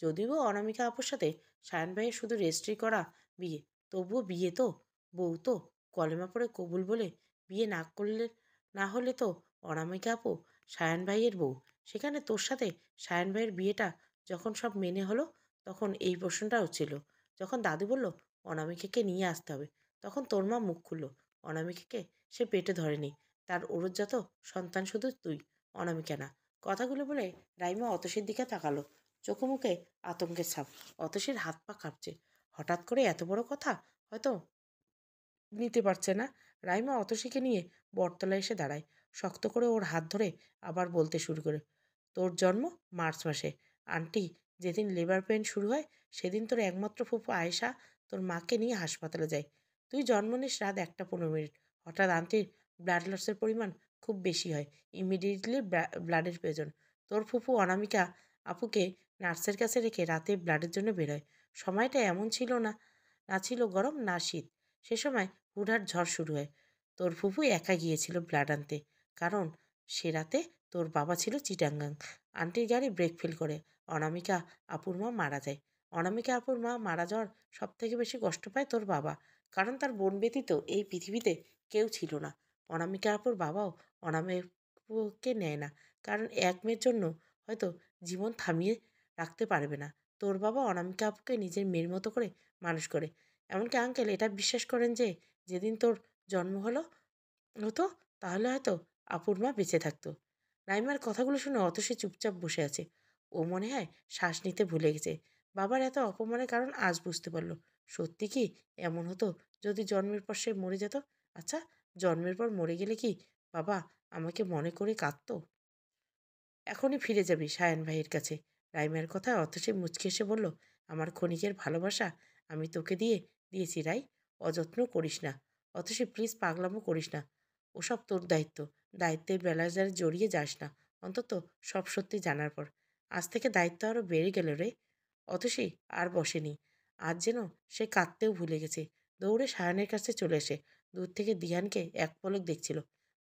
যদিও অনামিকা আপুর সাথে সায়ন ভাইয়ের শুধু রেজিস্ট্রি করা বিয়ে, তবুও বিয়ে তো, বউ তো, কলেমা পড়ে কবুল বলে বিয়ে না করলে, না হলে তো অনামিকা আপু সায়ন ভাইয়ের বউ। সেখানে তোর সাথে সায়ন ভাইয়ের বিয়েটা যখন সব মেনে হলো, তখন এই প্রশ্নটাও ছিল। যখন দাদু বলল অনামিকাকে নিয়ে আসতে হবে, তখন তোর মা মুখ খুলল। অনামিকাকে সে পেটে ধরেনি। তার ওরজ্জাত সন্তান শুধু তুই, অনামিকা না। কথাগুলো বলে রাইমা অতসীর দিকে তাকালো। চোখে মুখে আতঙ্কের ছাপ। অতসীর হাত পা কাঁপছে। হঠাৎ করে এত বড় কথা হয়তো নিতে পারছে না। রাইমা অতসীকে নিয়ে বটতলায় এসে দাঁড়ায়। শক্ত করে ওর হাত ধরে আবার বলতে শুরু করে, তোর জন্ম মার্চ মাসে। আন্টি, যেদিন লেবার পেইন শুরু হয় সেদিন তোর একমাত্র ফুফু আয়েশা তোর মাকে নিয়ে হাসপাতালে যায়। তুই জন্ম নিস রাত 1টা 15 মিনিট। হঠাৎ আন্টির ব্লাড লসের পরিমাণ খুব বেশি হয়। ইমিডিয়েটলি ব্লাডের প্রয়োজন। তোর ফুফু অনামিকা আপুকে নার্সের কাছে রেখে রাতে ব্লাডের জন্য বেরোয়। সময়টা এমন ছিল না, না ছিল গরম না শীত। সে সময় হুটহাট ঝড় শুরু হয়। তোর ফুফু একা গিয়েছিল ব্লাড আনতে, কারণ সে রাতে তোর বাবা ছিল চিটাঙ্গাং। আন্টির গাড়ি ব্রেক ফেল করে অনামিকা আপুর মা মারা যায়। অনামিকা আপুর মা মারা যাওয়ার সব থেকে বেশি কষ্ট পায় তোর বাবা, কারণ তার বোন ব্যতীত এই পৃথিবীতে কেউ ছিল না। অনামিকা আপুর বাবাও অনামিকাকে নেয় না, কারণ এক মেয়ের জন্য হয়তো জীবন থামিয়ে রাখতে পারবে না। তোর বাবা অনামিকা আপুকে নিজের মেয়ের মতো করে মানুষ করে। এমনকি আঙ্কেল এটা বিশ্বাস করেন যে যেদিন তোর জন্ম হতো তাহলে হয়তো আপুর মা বেঁচে থাকতো। রাইমার কথাগুলো শুনে অতসী চুপচাপ বসে আছে। ও মনে হয় শ্বাস নিতে ভুলে গেছে। বাবার এত অপমানের কারণ আজ বুঝতে পারলো। সত্যি কি এমন হতো যদি জন্মের পর সে মরে যেত? আচ্ছা, জন্মের পর মরে গেলে কি বাবা আমাকে মনে করে কাঁদতো? এখনই ফিরে যাবি সায়ন ভাইয়ের কাছে। রাইমার কথায় অতসী মুচকে এসে বলল, আমার ক্ষণিকের ভালোবাসা আমি তোকে দিয়েছি রাই। অযত্ন করিস না। অতসী প্লিজ পাগলামো করিস না। ওসব তোর দায়িত্ব। দায়িত্বের বেলায় জড়িয়ে যাস না, অন্তত সব সত্যি জানার পর। আজ থেকে দায়িত্ব আরও বেড়ে গেল রে। অতসী আর বসেনি। আজ যেন সে কাঁদতেও ভুলে গেছে। দৌড়ে সায়নের কাছে চলে এসে দূর থেকে দিয়ানকে এক পলক দেখছিল।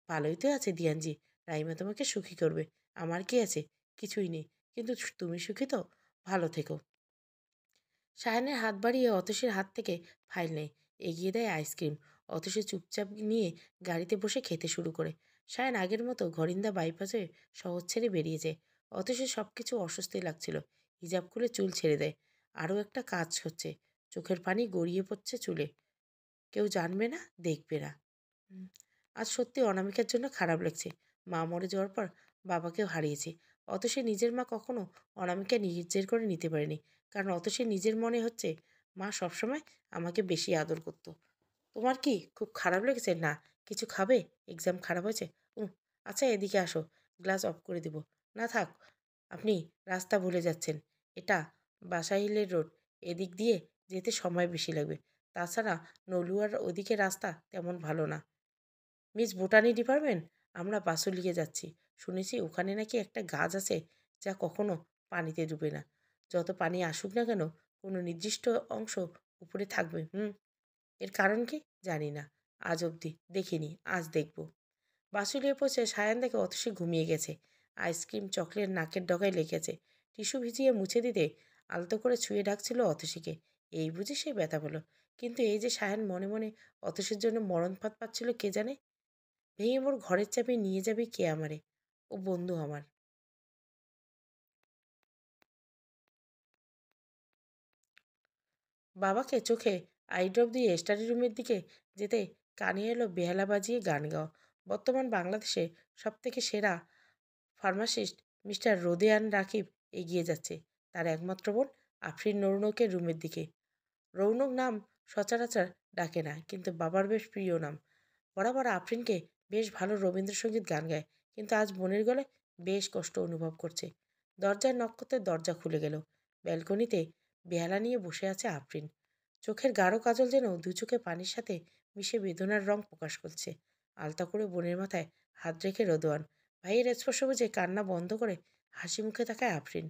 ভালোই তো আছে দিয়ানজি, রাইমা তোমাকে সুখী করবে। আমার কি আছে? কিছুই নেই। কিন্তু তুমি সুখী তো? ভালো থেকো। সায়ানের হাত বাড়িয়ে অতসীর হাত থেকে ফাইল নেয়, এগিয়ে দেয় আইসক্রিম। অতসী চুপচাপ নিয়ে গাড়িতে বসে খেতে শুরু করে। সায়ান আগের মতো ঘরিন্দা বাইপাসে শহর ছেড়ে বেরিয়ে যায়। অতসীর সব কিছু অস্বস্তি লাগছিল। হিজাব খুলে চুল ছেড়ে দেয়। আরও একটা কাজ হচ্ছে। চোখের পানি গড়িয়ে পড়ছে চুলে। কেউ জানবে না, দেখবে না। হুম, আজ সত্যি অনামিকার জন্য খারাপ লাগছে। মা মরে যাওয়ার পর বাবাকেও হারিয়েছে। অত সে নিজের মা কখনো অনামিকা নিজের করে নিতে পারেনি, কারণ অত সে নিজের মনে হচ্ছে মা সবসময় আমাকে বেশি আদর করতো। তোমার কি খুব খারাপ লেগেছে? না। কিছু খাবে? এক্সাম খারাপ হয়েছে? আচ্ছা, এদিকে আসো, গ্লাস অফ করে দিব। না থাক, আপনি রাস্তা ভুলে যাচ্ছেন। এটা বাসাইলের রোড। এদিক দিয়ে যেতে সময় বেশি লাগবে। তাছাড়া নলুয়ার ওদিকে রাস্তা তেমন ভালো না। Miss botany department? আমরা বাসুলিয়ে যাচ্ছি। শুনেছি ওখানে নাকি একটা গাছ আছে যা কখনো পানিতে ডুবে না। যত পানি আসুক না কেন, কোনো নির্দিষ্ট অংশ উপরে থাকবে। এর কারণ কি জানি না। আজ অবধি দেখিনি, আজ দেখব। বাসুলিয়ে পৌঁছে সায়ান দেখে অতসী ঘুমিয়ে গেছে। আইসক্রিম চকলেট নাকের ডগায় লেগেছে। টিস্যু ভিজিয়ে মুছে দিতে আলতো করে ছুঁয়ে ডাকছিল অতসীকে। এই বুঝি সে ব্যথা পেল। কিন্তু এই যে সায়ান মনে মনে অতসীর জন্য মরণ ফাঁদ পাচ্ছিল কে জানে। ভেঙে মোর ঘরের চাবি নিয়ে যাবে কে আমারে? ও বন্ধু আমার। বাবাকে চোখে আই ড্রপ দিয়ে স্টাডি রুমের দিকে যেতে কানে এলো বেহালা বাজিয়ে গান গাওয়া। বর্তমান বাংলাদেশে সবথেকে সেরা ফার্মাসিস্ট মিস্টার রোদেয়ান রাকিব এগিয়ে যাচ্ছে তার একমাত্র বোন আফরিন নরুনকের রুমের দিকে। রৌনক নাম সচরাচর ডাকে না, কিন্তু বাবার বেশ প্রিয় নাম। বরাবর আফরিনকে বেশ ভালো রবীন্দ্রসঙ্গীত গান গায়, কিন্তু আজ বোনের গলায় বেশ কষ্ট অনুভব করছে। দরজার নক করতে দরজা খুলে গেল। ব্যালকনিতে বেহালা নিয়ে বসে আছে আফরিন। চোখের গাঢ় কাজল যেন দু চোখে পানির সাথে মিশে বেদনার রং প্রকাশ করছে। আলতা করে বোনের মাথায় হাত রেখে রোদোয়ান। ভাইয়ের স্পর্শ বুঝে কান্না বন্ধ করে হাসি মুখে তাকায় আফরিন।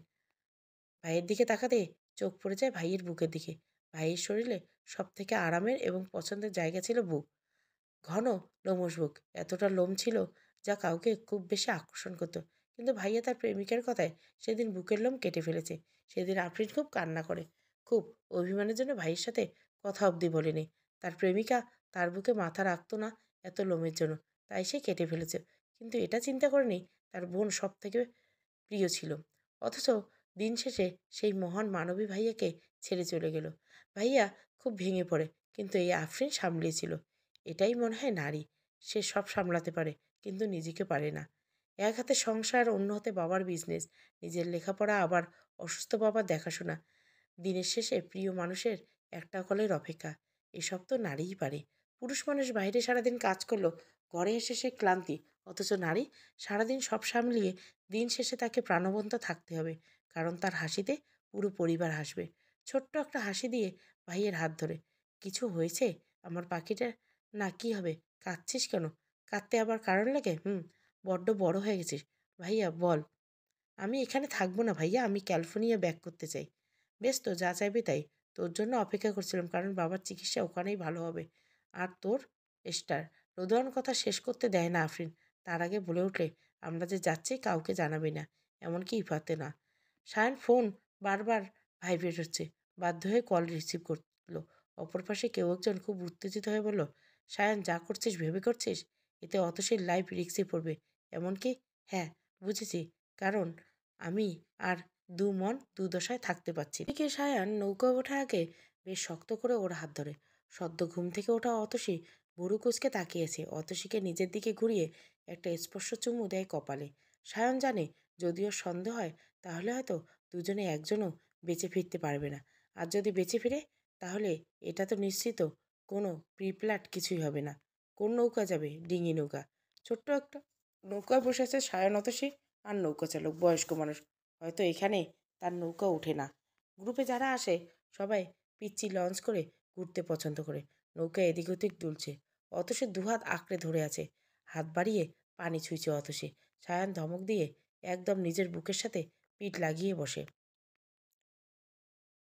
ভাইয়ের দিকে তাকাতে চোখ পড়ে যায় ভাইয়ের বুকের দিকে। ভাইয়ের শরীরে সব থেকে আরামের এবং পছন্দের জায়গা ছিল বুক। ঘন লোমশ বুক, এতটা লোম ছিল যা কাউকে খুব বেশি আকর্ষণ করতো। কিন্তু ভাইয়া তার প্রেমিকের কথায় সেদিন বুকের লোম কেটে ফেলেছে। সেদিন আফরিন খুব কান্না করে। খুব অভিমানের জন্য ভাইয়ের সাথে কথা অবধি বলেনি। তার প্রেমিকা তার বুকে মাথা রাখতো না এত লোমের জন্য, তাই সে কেটে ফেলেছে। কিন্তু এটা চিন্তা করেনি তার বোন সব থেকে প্রিয় ছিল। অথচ দিন শেষে সেই মহান মানবী ভাইয়াকে ছেড়ে চলে গেল। ভাইয়া খুব ভেঙে পড়ে, কিন্তু এই আফরিন সামলিয়েছিল। এটাই মনে হয় নারী। সে সব সামলাতে পারে, কিন্তু নিজেকে পারে না। এক হাতে সংসার, অন্য হাতে বাবার বিজনেস, নিজের লেখাপড়া, আবার অসুস্থ বাবার দেখাশোনা। দিনের শেষে প্রিয় মানুষের একটা কলের অপেক্ষা। এসব তো নারীই পারে। পুরুষ মানুষ বাইরে সারাদিন কাজ করলো, ঘরে এসে সে ক্লান্তি। অথচ নারী সারাদিন সব সামলিয়ে দিন শেষে তাকে প্রাণবন্ত থাকতে হবে, কারণ তার হাসিতে পুরো পরিবার হাসবে। ছোট্ট একটা হাসি দিয়ে ভাইয়ের হাত ধরে, কিছু হয়েছে আমার পাখিটা? না, কি হবে? কাঁদছিস কেন? কাঁদতে আবার কারণ লাগে? বড্ড বড় হয়ে গেছিস। ভাইয়া বল। আমি এখানে থাকবো না ভাইয়া, আমি ক্যালিফোর্নিয়া ব্যাক করতে চাই। বেশ, তো যা চাইবি তাই। তোর জন্য অপেক্ষা করছিলাম, কারণ বাবার চিকিৎসা ওখানেই ভালো হবে। আর তোর স্টার। রোদন কথা শেষ করতে দেয় না আফরিন। তার আগে বলে উঠলে, আমরা যে যাচ্ছি কাউকে জানাবি না, এমনকি ইফাতে না। সায়ন ফোন বারবার ভাইব্রেট হচ্ছে। বাধ্য হয়ে কল রিসিভ করলো। অপর পাশে কেউ একজন খুব উত্তেজিত হয়ে বলল, সায়ন, যা করছিস ভেবে করছিস? এতে অতসীর লাইফ রিস্কে পড়বে। এমনকি, হ্যাঁ, বুঝেছি, কারণ আমি আর দু মন দুদশায় থাকতে পারছি না। এদিকে সায়ান নৌকা ওঠার আগে বেশ শক্ত করে ওর হাত ধরে। সদ্য ঘুম থেকে ওঠা অতসী ভুরু কুঁচকে তাকিয়েছে। অতসীকে নিজের দিকে ঘুরিয়ে একটা স্পর্শ চুমু দেয় কপালে। সায়ন জানে, যদিও সন্দেহ হয়, তাহলে হয়তো দুজনে একজনও বেঁচে ফিরতে পারবে না। আর যদি বেঁচে ফিরে, তাহলে এটা তো নিশ্চিত কোনো প্রিপ্ল্যাট কিছুই হবে না। কোন নৌকা যাবে? ডিঙি নৌকা। ছোট্ট একটা নৌকায় বসে আছে সায়ন, অতসী আর নৌকা চালক বয়স্ক মানুষ। হয়তো এখানে তার নৌকা ওঠে না। গ্রুপে যারা আসে সবাই পিচ্চি লঞ্চ করে ঘুরতে পছন্দ করে। নৌকা এদিক ওদিক দুলছে। অতসী দুহাত আঁকড়ে ধরে আছে। হাত বাড়িয়ে পানি ছুঁইছে অতসী। সায়ান ধমক দিয়ে একদম নিজের বুকের সাথে পিঠ লাগিয়ে বসে।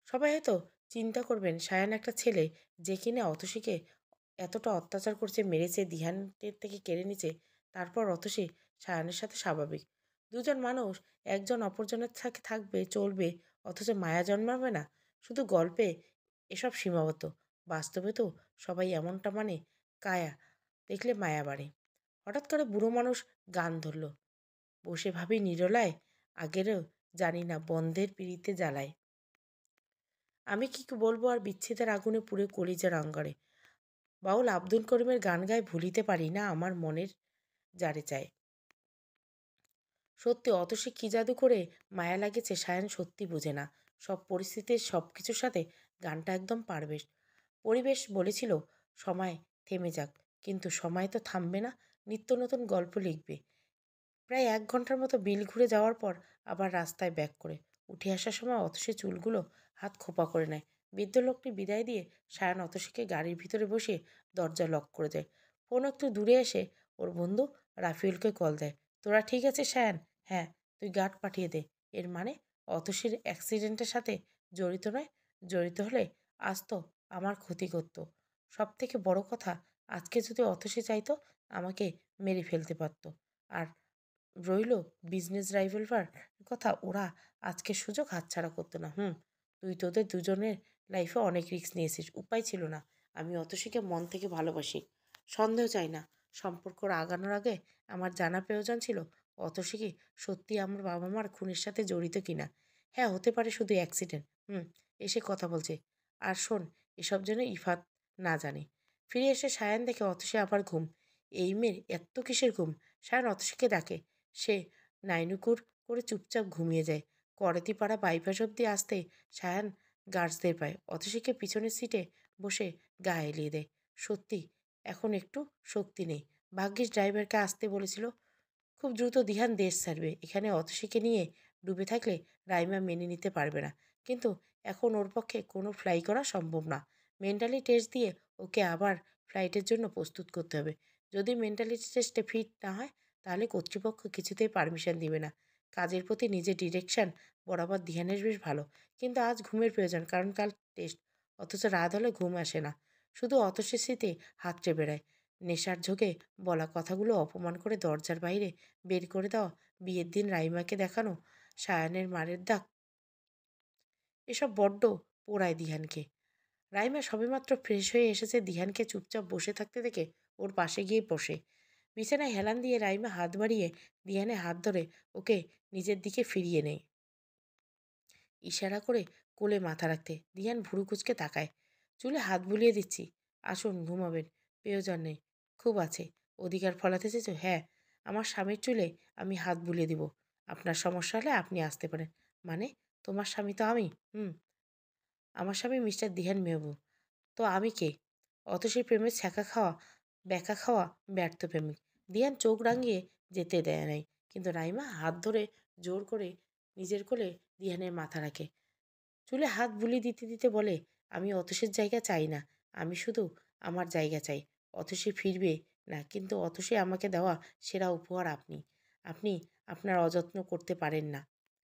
সবাই হয়তো চিন্তা করবেন, সায়ান একটা ছেলে যে কিনা অতসীকে এতটা অত্যাচার করছে, মেরেছে, দিহানের থেকে কেড়ে নিচ্ছে, তারপর অতসী সায়ানের সাথে স্বাভাবিক। দুজন মানুষ একজন অপরজনের সাথে থাকবে, চলবে, অথচ মায়া জন্মাবে না। শুধু গল্পে এসব সীমাবদ্ধ। বাস্তবে তো সবাই এমনটা মানে। কায়া দেখলে মায়া বাড়ে। হঠাৎ করে বুড়ো মানুষ গান ধরল। বসে ভাবি নিরলায়, আগেরও জানি না বন্ধের পিড়িতে জ্বালায়। আমি কি বলবো আর বিচ্ছেদের আগুনে পুড়ে কলিজার অঙ্গারে। বাউল আব্দুল করিমের গান গায়ে ভুলিতে পারি না আমার মনের যারে চায়। সত্যি অতসী কি জাদু করে মায়া লাগেছে সায়ান সত্যি বোঝে না। সব পরিস্থিতির সব কিছুর সাথে গানটা একদম পারবে। পরিবেশ বলেছিল সময় থেমে যাক, কিন্তু সময় তো থামবে না, নিত্য নতুন গল্প লিখবে। প্রায় ১ ঘন্টার মতো বিল ঘুরে যাওয়ার পর আবার রাস্তায় ব্যাক করে উঠে আসার সময় অতসী চুলগুলো হাত খোপা করে নেয়। বৃদ্ধ লোকটি বিদায় দিয়ে সায়ান অতসীকে গাড়ির ভিতরে বসিয়ে দরজা লক করে দেয়। ফোন একটু দূরে এসে ওর বন্ধু রাফিউলকে কল দেয়। তোরা ঠিক আছে সায়ান? হ্যাঁ, তুই গার্ড পাঠিয়ে দে। এর মানে অতসীর অ্যাক্সিডেন্টের সাথে জড়িত নয়। জড়িত হলে আজ তো আমার ক্ষতি করত। সব থেকে বড় কথা, আজকে যদি অতসী চাইতো আমাকে মেরে ফেলতে পারত। আর রইল বিজনেস রাইভেলভার কথা, ওরা আজকের সুযোগ হাতছাড়া করতো না। তুই তোদের দুজনের লাইফে অনেক রিস্ক নিয়েছিস, উপায় ছিল না। আমি অতসীকে মন থেকে ভালোবাসি, সন্দেহ চাই না। সম্পর্ক আগানোর আগে আমার জানা প্রয়োজন ছিল অতসী কি সত্যি আমার বাবা মার খুনের সাথে জড়িত কিনা। হ্যাঁ, হতে পারে শুধু অ্যাক্সিডেন্ট। এসে কথা বলছে। আর শোন, এসব যেন ইফাত না জানে। ফিরে এসে সায়ান দেখে অতসী আবার ঘুম। এই মেয়ের এত কিসের ঘুম? সায়ান অতসীকে ডাকে। সে নাইনুকুর করে চুপচাপ ঘুমিয়ে যায়। করাতিপাড়া বাইপাস অব্দি আসতে সায়ান গার্ডসদের পায়। অতসীকে পিছনের সিটে বসে গা এলিয়ে দেয়। সত্যি এখন একটু শক্তি নেই। ভাগ্যিস ড্রাইভারকে আসতে বলেছিল। খুব দ্রুত দিহান দেশ ছাড়বে। এখানে অতসীকে নিয়ে ডুবে থাকলে রাইমা মেনে নিতে পারবে না। কিন্তু এখন ওর পক্ষে কোনো ফ্লাই করা সম্ভব না। মেন্টালি টেস্ট দিয়ে ওকে আবার ফ্লাইটের জন্য প্রস্তুত করতে হবে। যদি মেন্টালিটি টেস্টে ফিট না হয়, তাহলে কর্তৃপক্ষ কিছুতেই পারমিশন দিবে না। কাজের প্রতি নিজের ডিরেকশন বরাবর ধ্যানের বেশ ভালো, কিন্তু আজ ঘুমের প্রয়োজন, কারণ কাল টেস্ট। অথচ রাত হলে ঘুম আসে না, শুধু অতসীর স্মৃতি হাতড়ে বেড়ায়। নেশার ঝোঁকে বলা কথাগুলো অপমান করে দরজার বাইরে বের করে দেওয়া, বিয়ের দিন রাইমাকে দেখানো সায়ানের মারের দাগ, এসব বড্ড পোড়ায় দিহানকে। রাইমা সবেমাত্র ফ্রেশ হয়ে এসেছে, দিহানকে চুপচাপ বসে থাকতে দেখে ওর পাশে গিয়ে বসে। বিছানায় হেলান দিয়ে রাইমা হাত বাড়িয়ে দিহানে হাত ধরে ওকে নিজের দিকে ফিরিয়ে নেয়, ইশারা করে কোলে মাথা রাখতে। দিহান ভুরু কুচকে তাকায়। চুলে হাত বুলিয়ে দিচ্ছি। আসুন, ঘুমাবেন? প্রয়োজন নেই। খুব আছে। অধিকার ফলাতে চেয়েছো? হ্যাঁ, আমার স্বামীর চুলে আমি হাত বুলিয়ে দিব। আপনার সমস্যা হলে আপনি আসতে পারেন। মানে? তোমার স্বামী তো আমি। আমার স্বামী মিস্টার দিহান মেহবুব। তো আমি কে? অতসীর প্রেমের ছ্যাঁকা খাওয়া, ব্যাকা খাওয়া ব্যর্থ প্রেমিক। দিহান চোখ রাঙিয়ে যেতে দেয় নাই, কিন্তু রাইমা হাত ধরে জোর করে নিজের কোলে দিহানের মাথা রাখে। চুলে হাত বুলিয়ে দিতে দিতে বলে, আমি অতসীর জায়গা চাই না, আমি শুধু আমার জায়গা চাই। অতসী ফিরবে না, কিন্তু অতসী আমাকে দেওয়া সেরা উপহার আপনি। আপনি আপনার অযত্ন করতে পারেন না।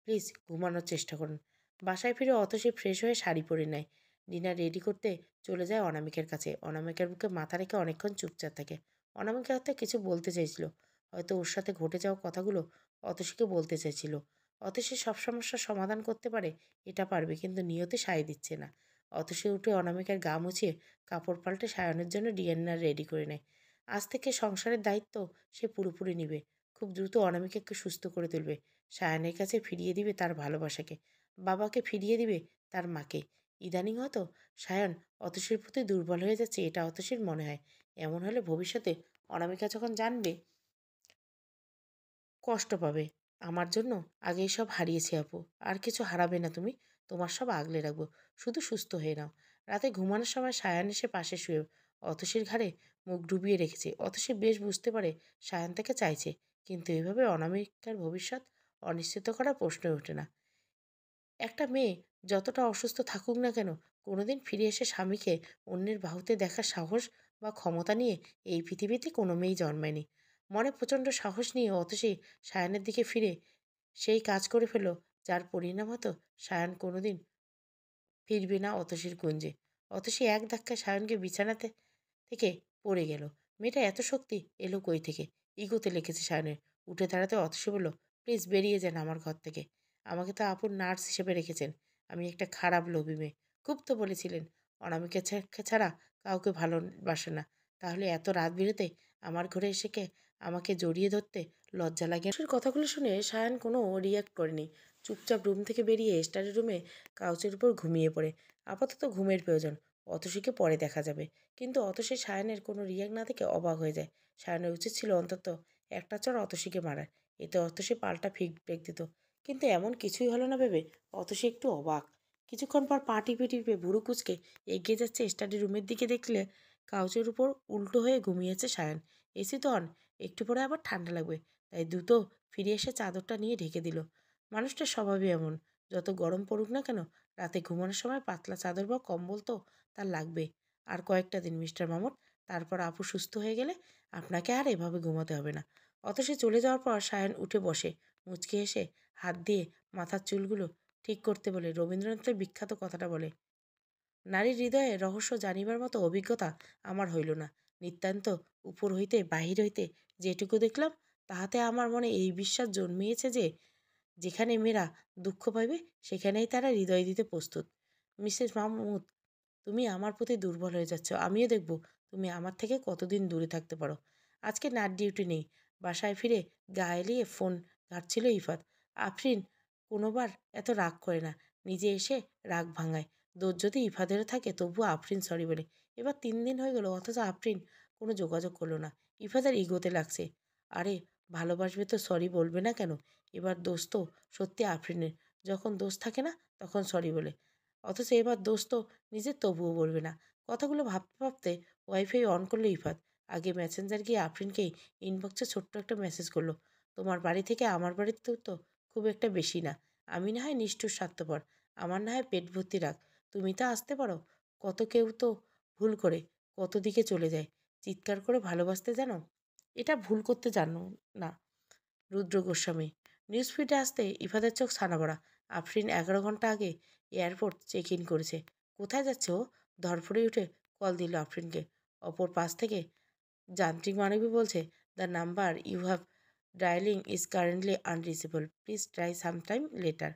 প্লিজ ঘুমানোর চেষ্টা করুন। বাসায় ফিরে অতসী ফ্রেশ হয়ে শাড়ি পরে নেয়। ডিনার রেডি করতে চলে যায় অনামিকার কাছে। অনামিকার বুকে মাথা রেখে অনেকক্ষণ চুপচাপ থাকে। অনামিকা হয়তো কিছু বলতে চাইছিল, হয়তো ওর সাথে ঘটে যাওয়া কথাগুলো অতসীকে বলতে চাইছিল। অতসী সব সমস্যার সমাধান করতে পারে, এটা পারবে, কিন্তু নিয়তি সায় দিচ্ছে না। অতসী উঠে অনামিকার গা মুছিয়ে কাপড় পাল্টে সায়নের জন্য ডিএনআর রেডি করে নেয়। আজ থেকে সংসারের দায়িত্ব সে পুরোপুরি নিবে। খুব দ্রুত অনামিকাকে সুস্থ করে তুলবে। সায়নের কাছে ফিরিয়ে দিবে তার ভালোবাসাকে। বাবাকে ফিরিয়ে দিবে তার মাকে। ইদানিং হয়তো সায়ন অতসীর প্রতি দুর্বল হয়ে যাচ্ছে, এটা অতসীর মনে হয়। এমন হলে ভবিষ্যতে অনামিকা যখন জানবে, কষ্ট পাবে। আমার জন্য আগেই সব হারিয়েছি আপু। আর কিছু হারাবে না তুমি। তোমার সব আগলে রাখবো। শুধু সুস্থ হয়ে নাও। রাতে ঘুমানোর সময় সায়ান এসে পাশে শুয়ে অতসীর ঘাড়ে মুখ ডুবিয়ে রেখেছে। অতসী বেশ বুঝতে পারে সায়ান তাকে চাইছে। কিন্তু এভাবে অনামিকার ভবিষ্যৎ অনিশ্চিত করার প্রশ্নই ওঠে না। একটা মেয়ে যতটা অসুস্থ থাকুক না কেন, কোনোদিন ফিরে এসে স্বামীকে অন্যের বাহুতে দেখার সাহস বা ক্ষমতা নিয়ে এই পৃথিবীতে কোনো মেয়েই জন্মায়নি। মনে প্রচণ্ড সাহস নিয়ে অতসী সায়ানের দিকে ফিরে সেই কাজ করে ফেলল, যার পরিণাম হতো সায়ান কোনোদিন ফিরবে না অতসীর কুঞ্জে। অতসী এক ধাক্কায় সায়নকে বিছানাতে থেকে পড়ে গেল। মেয়েটা এত শক্তি এলো কই থেকে? ইগোতে লেগেছে সায়নের। উঠে দাঁড়াতে অতসী বলল, প্লিজ বেরিয়ে যান আমার ঘর থেকে। আমাকে তো আপন নার্স হিসেবে রেখেছেন। আমি একটা খারাপ লোভী মেয়ে। খুব তো বলেছিলেন অনামিকা ছাড়া কাউকে ভালোবাসে না। তাহলে এত রাত বিরেতে আমার ঘরে এসে আমাকে জড়িয়ে ধরতে লজ্জা লাগে? অতসীর কথাগুলো শুনে সায়ন কোনো রিয়াক্ট করেনি। চুপচাপ রুম থেকে বেরিয়ে স্টাডি রুমে কাউচের উপর ঘুমিয়ে পড়ে। আপাতত ঘুমের প্রয়োজন। অতসীকে পরে দেখা যাবে। কিন্তু অতসী সায়নের কোনো রিয়াক্ট না দেখে অবাক হয়ে যায়। সায়নের উচিত ছিল অন্তত একটা চড় অতসীকে মারার। এতে অতসী পাল্টা ফিডব্যাক দিত। কিন্তু এমন কিছুই হলো না ভেবে অতসী একটু অবাক। কিছুক্ষণ পর পা টিপে টিপে ভুরু কুচকে এগিয়ে যাচ্ছে স্টাডি রুমের দিকে, দেখলে কাউচের উপর উল্টো হয়ে ঘুমিয়েছে সায়ন। এসি তো অন। একটু পরে আবার ঠান্ডা লাগবে, তাই দ্রুত ফিরে এসে চাদরটা নিয়ে ঢেকে দিল। মানুষটার স্বভাবই এমন। যত গরম পড়ুক না কেন, রাতে ঘুমানোর সময় পাতলা চাদর বা কম্বল তো তার লাগবে। আর কয়েকটা দিন মিস্টার মামুদ, তারপর আপু সুস্থ হয়ে গেলে আপনাকে আর এভাবে ঘুমাতে হবে না। অতসী চলে যাওয়ার পর সায়ন উঠে বসে মুচকি হেসে হাত দিয়ে মাথার চুলগুলো ঠিক করতে বলে রবীন্দ্রনাথের বিখ্যাত কথাটা বলে, নারীর হৃদয়ে রহস্য জানিবার মতো অভিজ্ঞতা আমার হইল না। নিতান্ত উপর হইতে বাহির হইতে যেটুকু দেখলাম, তাহাতে আমার মনে এই বিশ্বাস জন্মিয়েছে যে যেখানে মেয়েরা দুঃখ পাইবে সেখানেই তারা হৃদয় দিতে প্রস্তুত। মিসেস মাহমুদ, তুমি আমার প্রতি দুর্বল হয়ে যাচ্ছ। আমিও দেখব তুমি আমার থেকে কতদিন দূরে থাকতে পারো। আজকে নাইট ডিউটি নেই। বাসায় ফিরে গা এলিয়ে ফোন ঘাটছিল ইফাত। আফরিন কোনোবার এত রাগ করে না। নিজে এসে রাগ ভাঙায়। দোষ যদি ইফাদেরও থাকে তবুও আফরিন সরি বলে। এবার 3 দিন হয়ে গেল, অথচ আফরিন কোনো যোগাযোগ করলো না। ইফাদের ইগোতে লাগছে। আরে ভালোবাসবে তো সরি বলবে না কেন? এবার দোষ তো সত্যি আফরিনের। যখন দোষ থাকে না তখন সরি বলে। অথচ এবার দোষ তো নিজের, তবুও বলবে না। কথাগুলো ভাবতে ভাবতে ওয়াইফাই অন করলো ইফাত। আগে মেসেঞ্জার গিয়ে আফরিনকেই ইনবক্সে ছোট্ট একটা মেসেজ করলো, তোমার বাড়ি থেকে আমার বাড়িতে তো খুব একটা বেশি না। আমি না হয় নিষ্ঠুর স্বার্থপর, আমার না হয় পেট ভর্তি রাখ, তুমি তো আসতে পারো। কত কেউ তো ভুল করে কত দিকে চলে যায়। চিৎকার করে ভালোবাসতে জানো, এটা ভুল করতে জানো না। রুদ্র গোস্বামী। নিউজ ফিডে আসতে ইফাদের চোখ ছানাবড়া। আফরিন 11 ঘন্টা আগে এয়ারপোর্ট চেক ইন করেছে। কোথায় যাচ্ছে ও? ধরফড়ে উঠে কল দিল আফরিনকে। অপর পাশ থেকে যান্ত্রিক মানবী বলছে, the number you have dialing is currently unreachable, please try sometime later.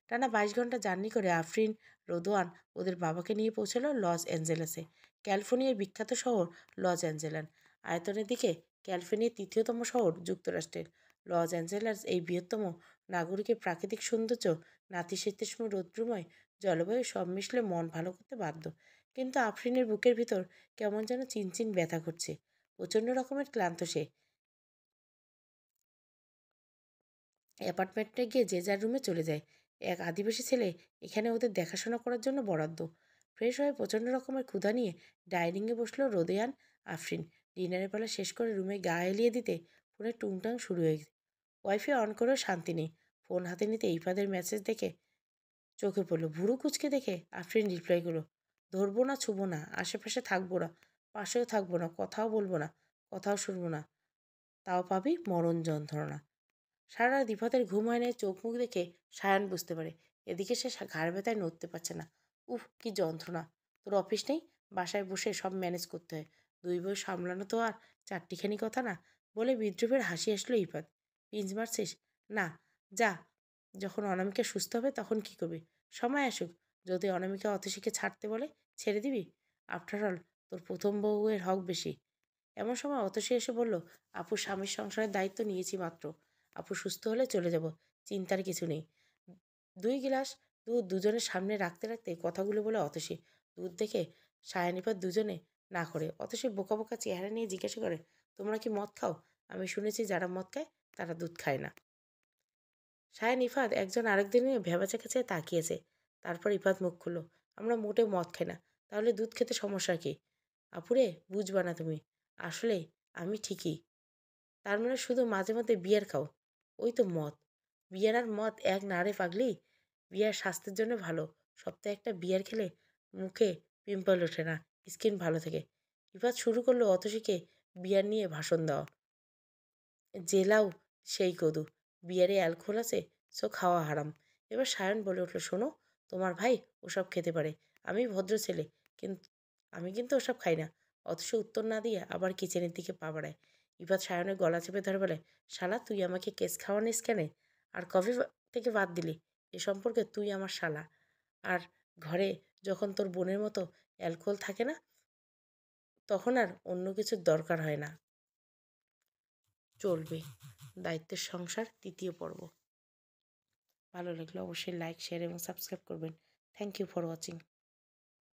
টানা 22 ঘন্টা জার্নি করে আফরিন রোদওয়ান ওদের বাবাকে নিয়ে পৌঁছালো লস অ্যাঞ্জেলেসে। ক্যালিফোর্নিয়ার বিখ্যাত শহর লস অ্যাঞ্জেলাস। আয়তনের দিকে ক্যালিফোর্নিয়ার তৃতীয়তম শহর যুক্তরাষ্ট্রের। লস অ্যাঞ্জেলাস এই বৃহত্তম নাগরিকের প্রাকৃতিক সৌন্দর্য, নাতিশীতোষ্ণ রৌদ্রময় জলবায়ু সব মিশলে মন ভালো করতে বাধ্য। কিন্তু আফরিনের বুকের ভিতর কেমন যেন চিনচিন ব্যথা করছে। প্রচণ্ড রকমের ক্লান্ত সে। অ্যাপার্টমেন্টে গিয়ে যে যার রুমে চলে যায়। এক আদিবাসী ছেলে এখানে ওদের দেখাশোনা করার জন্য বরাদ্দ। ফ্রেশ হয়ে প্রচণ্ড রকমের ক্ষুধা নিয়ে ডাইনিংয়ে বসলো রোদেয়ান আফরিন। ডিনারের বেলা শেষ করে রুমে গা এলিয়ে দিতে ফোনে টুংটাং শুরু হয়ে গেছে। ওয়াইফাই অন করেও শান্তি নেই। ফোন হাতে নিতে ইফাদের মেসেজ দেখে চোখে পড়লো। ভুরু কুচকে দেখে আফরিন রিপ্লাই করলো, ধরবো না, ছুবো না, আশেপাশে থাকবো না, পাশেও থাকবো না, কথাও বলবো না, কথাও শুনবো না, তাও পাবি মরণ যন্ত্রণা। সারা রাত ইফাতের ঘুম হয় না। চোখ মুখ দেখে সায়ান বুঝতে পারে। এদিকে সে ঘাড় ব্যথায় নড়তে পারছে না। উফ, কি যন্ত্রণা! তোর অফিস নেই? বাসায় বসে সব ম্যানেজ করতে হয়। দুই বই সামলানো তো আর চারটিখানি কথা না। বলে বিদ্রুপের হাসি আসলো ইফাত। পিঞ্চ মারছিস? না, যা, যখন অনামিকা সুস্থ হবে তখন কি করবি? সময় আসুক, যদি অনামিকা অতসীকে ছাড়তে বলে ছেড়ে দিবি? আফটার অল তোর প্রথম বউয়ের হক বেশি। এমন সময় অতসী এসে বলল, আপু স্বামীর সংসারের দায়িত্ব নিয়েছি মাত্র, আপু সুস্থ হলে চলে যাব, চিন্তার কিছু নেই। 2 গ্লাস দুধ দুজনের সামনে রাখতে রাখতে কথাগুলো বলে অতসী। দুধ দেখে সায়ানিপাত দুজনে না করে অতসী বোকা বোকা চেহারা নিয়ে জিজ্ঞাসা করে, তোমরা কি মদ খাও? আমি শুনেছি যারা মদ খায় তারা দুধ খায় না। সায়ান ইফাত একজন আরেকজনের ভেবাচা খেছে তাকিয়েছে। তারপর ইফাত মুখ খুলল, আমরা মোটেও মদ খাই না, তাহলে দুধ খেতে সমস্যা কি? আপুরে, বুঝবা না তুমি, আসলে আমি ঠিকই। তার মানে শুধু মাঝে মধ্যে বিয়ার খাও? ওই তো মদ। বিয়ার আর মদ এক না রে পাগলি। বিয়ার স্বাস্থ্যের জন্য ভালো। সপ্তাহে একটা বিয়ার খেলে মুখে পিম্পল ওঠে না, স্কিন ভালো থাকে। ইফাত শুরু করলো অতসীকে বিয়ার নিয়ে ভাষণ দেওয়া। জেলাও সেই কদু, বিয়ারে অ্যালকোহল আছে, সো খাওয়া হারাম। এবার সায়ন বলে উঠল, শোনো, তোমার ভাই ওসব খেতে পারে, আমি ভদ্র ছেলে, কিন্তু আমি কিন্তু ওসব খাই না। অথচ উত্তর না দিয়ে আবার কিচেনের দিকে পা বাড়ায়। ইফাত সায়নের গলা চেপে ধরে বলে, শালা তুই আমাকে কেস খাওয়ানিস কেন? আর কবে থেকে বাদ দিলি? এ সম্পর্কে তুই আমার শালা। আর ঘরে যখন তোর বোনের মতো অ্যালকোহল থাকে না, তখন আর অন্য কিছুর দরকার হয় না। চলবে দায়িত্বের সংসার ৩য় পর্ব। ভালো লাগলে অবশ্যই লাইক, শেয়ার এবং সাবস্ক্রাইব করবেন। Thank you for watching.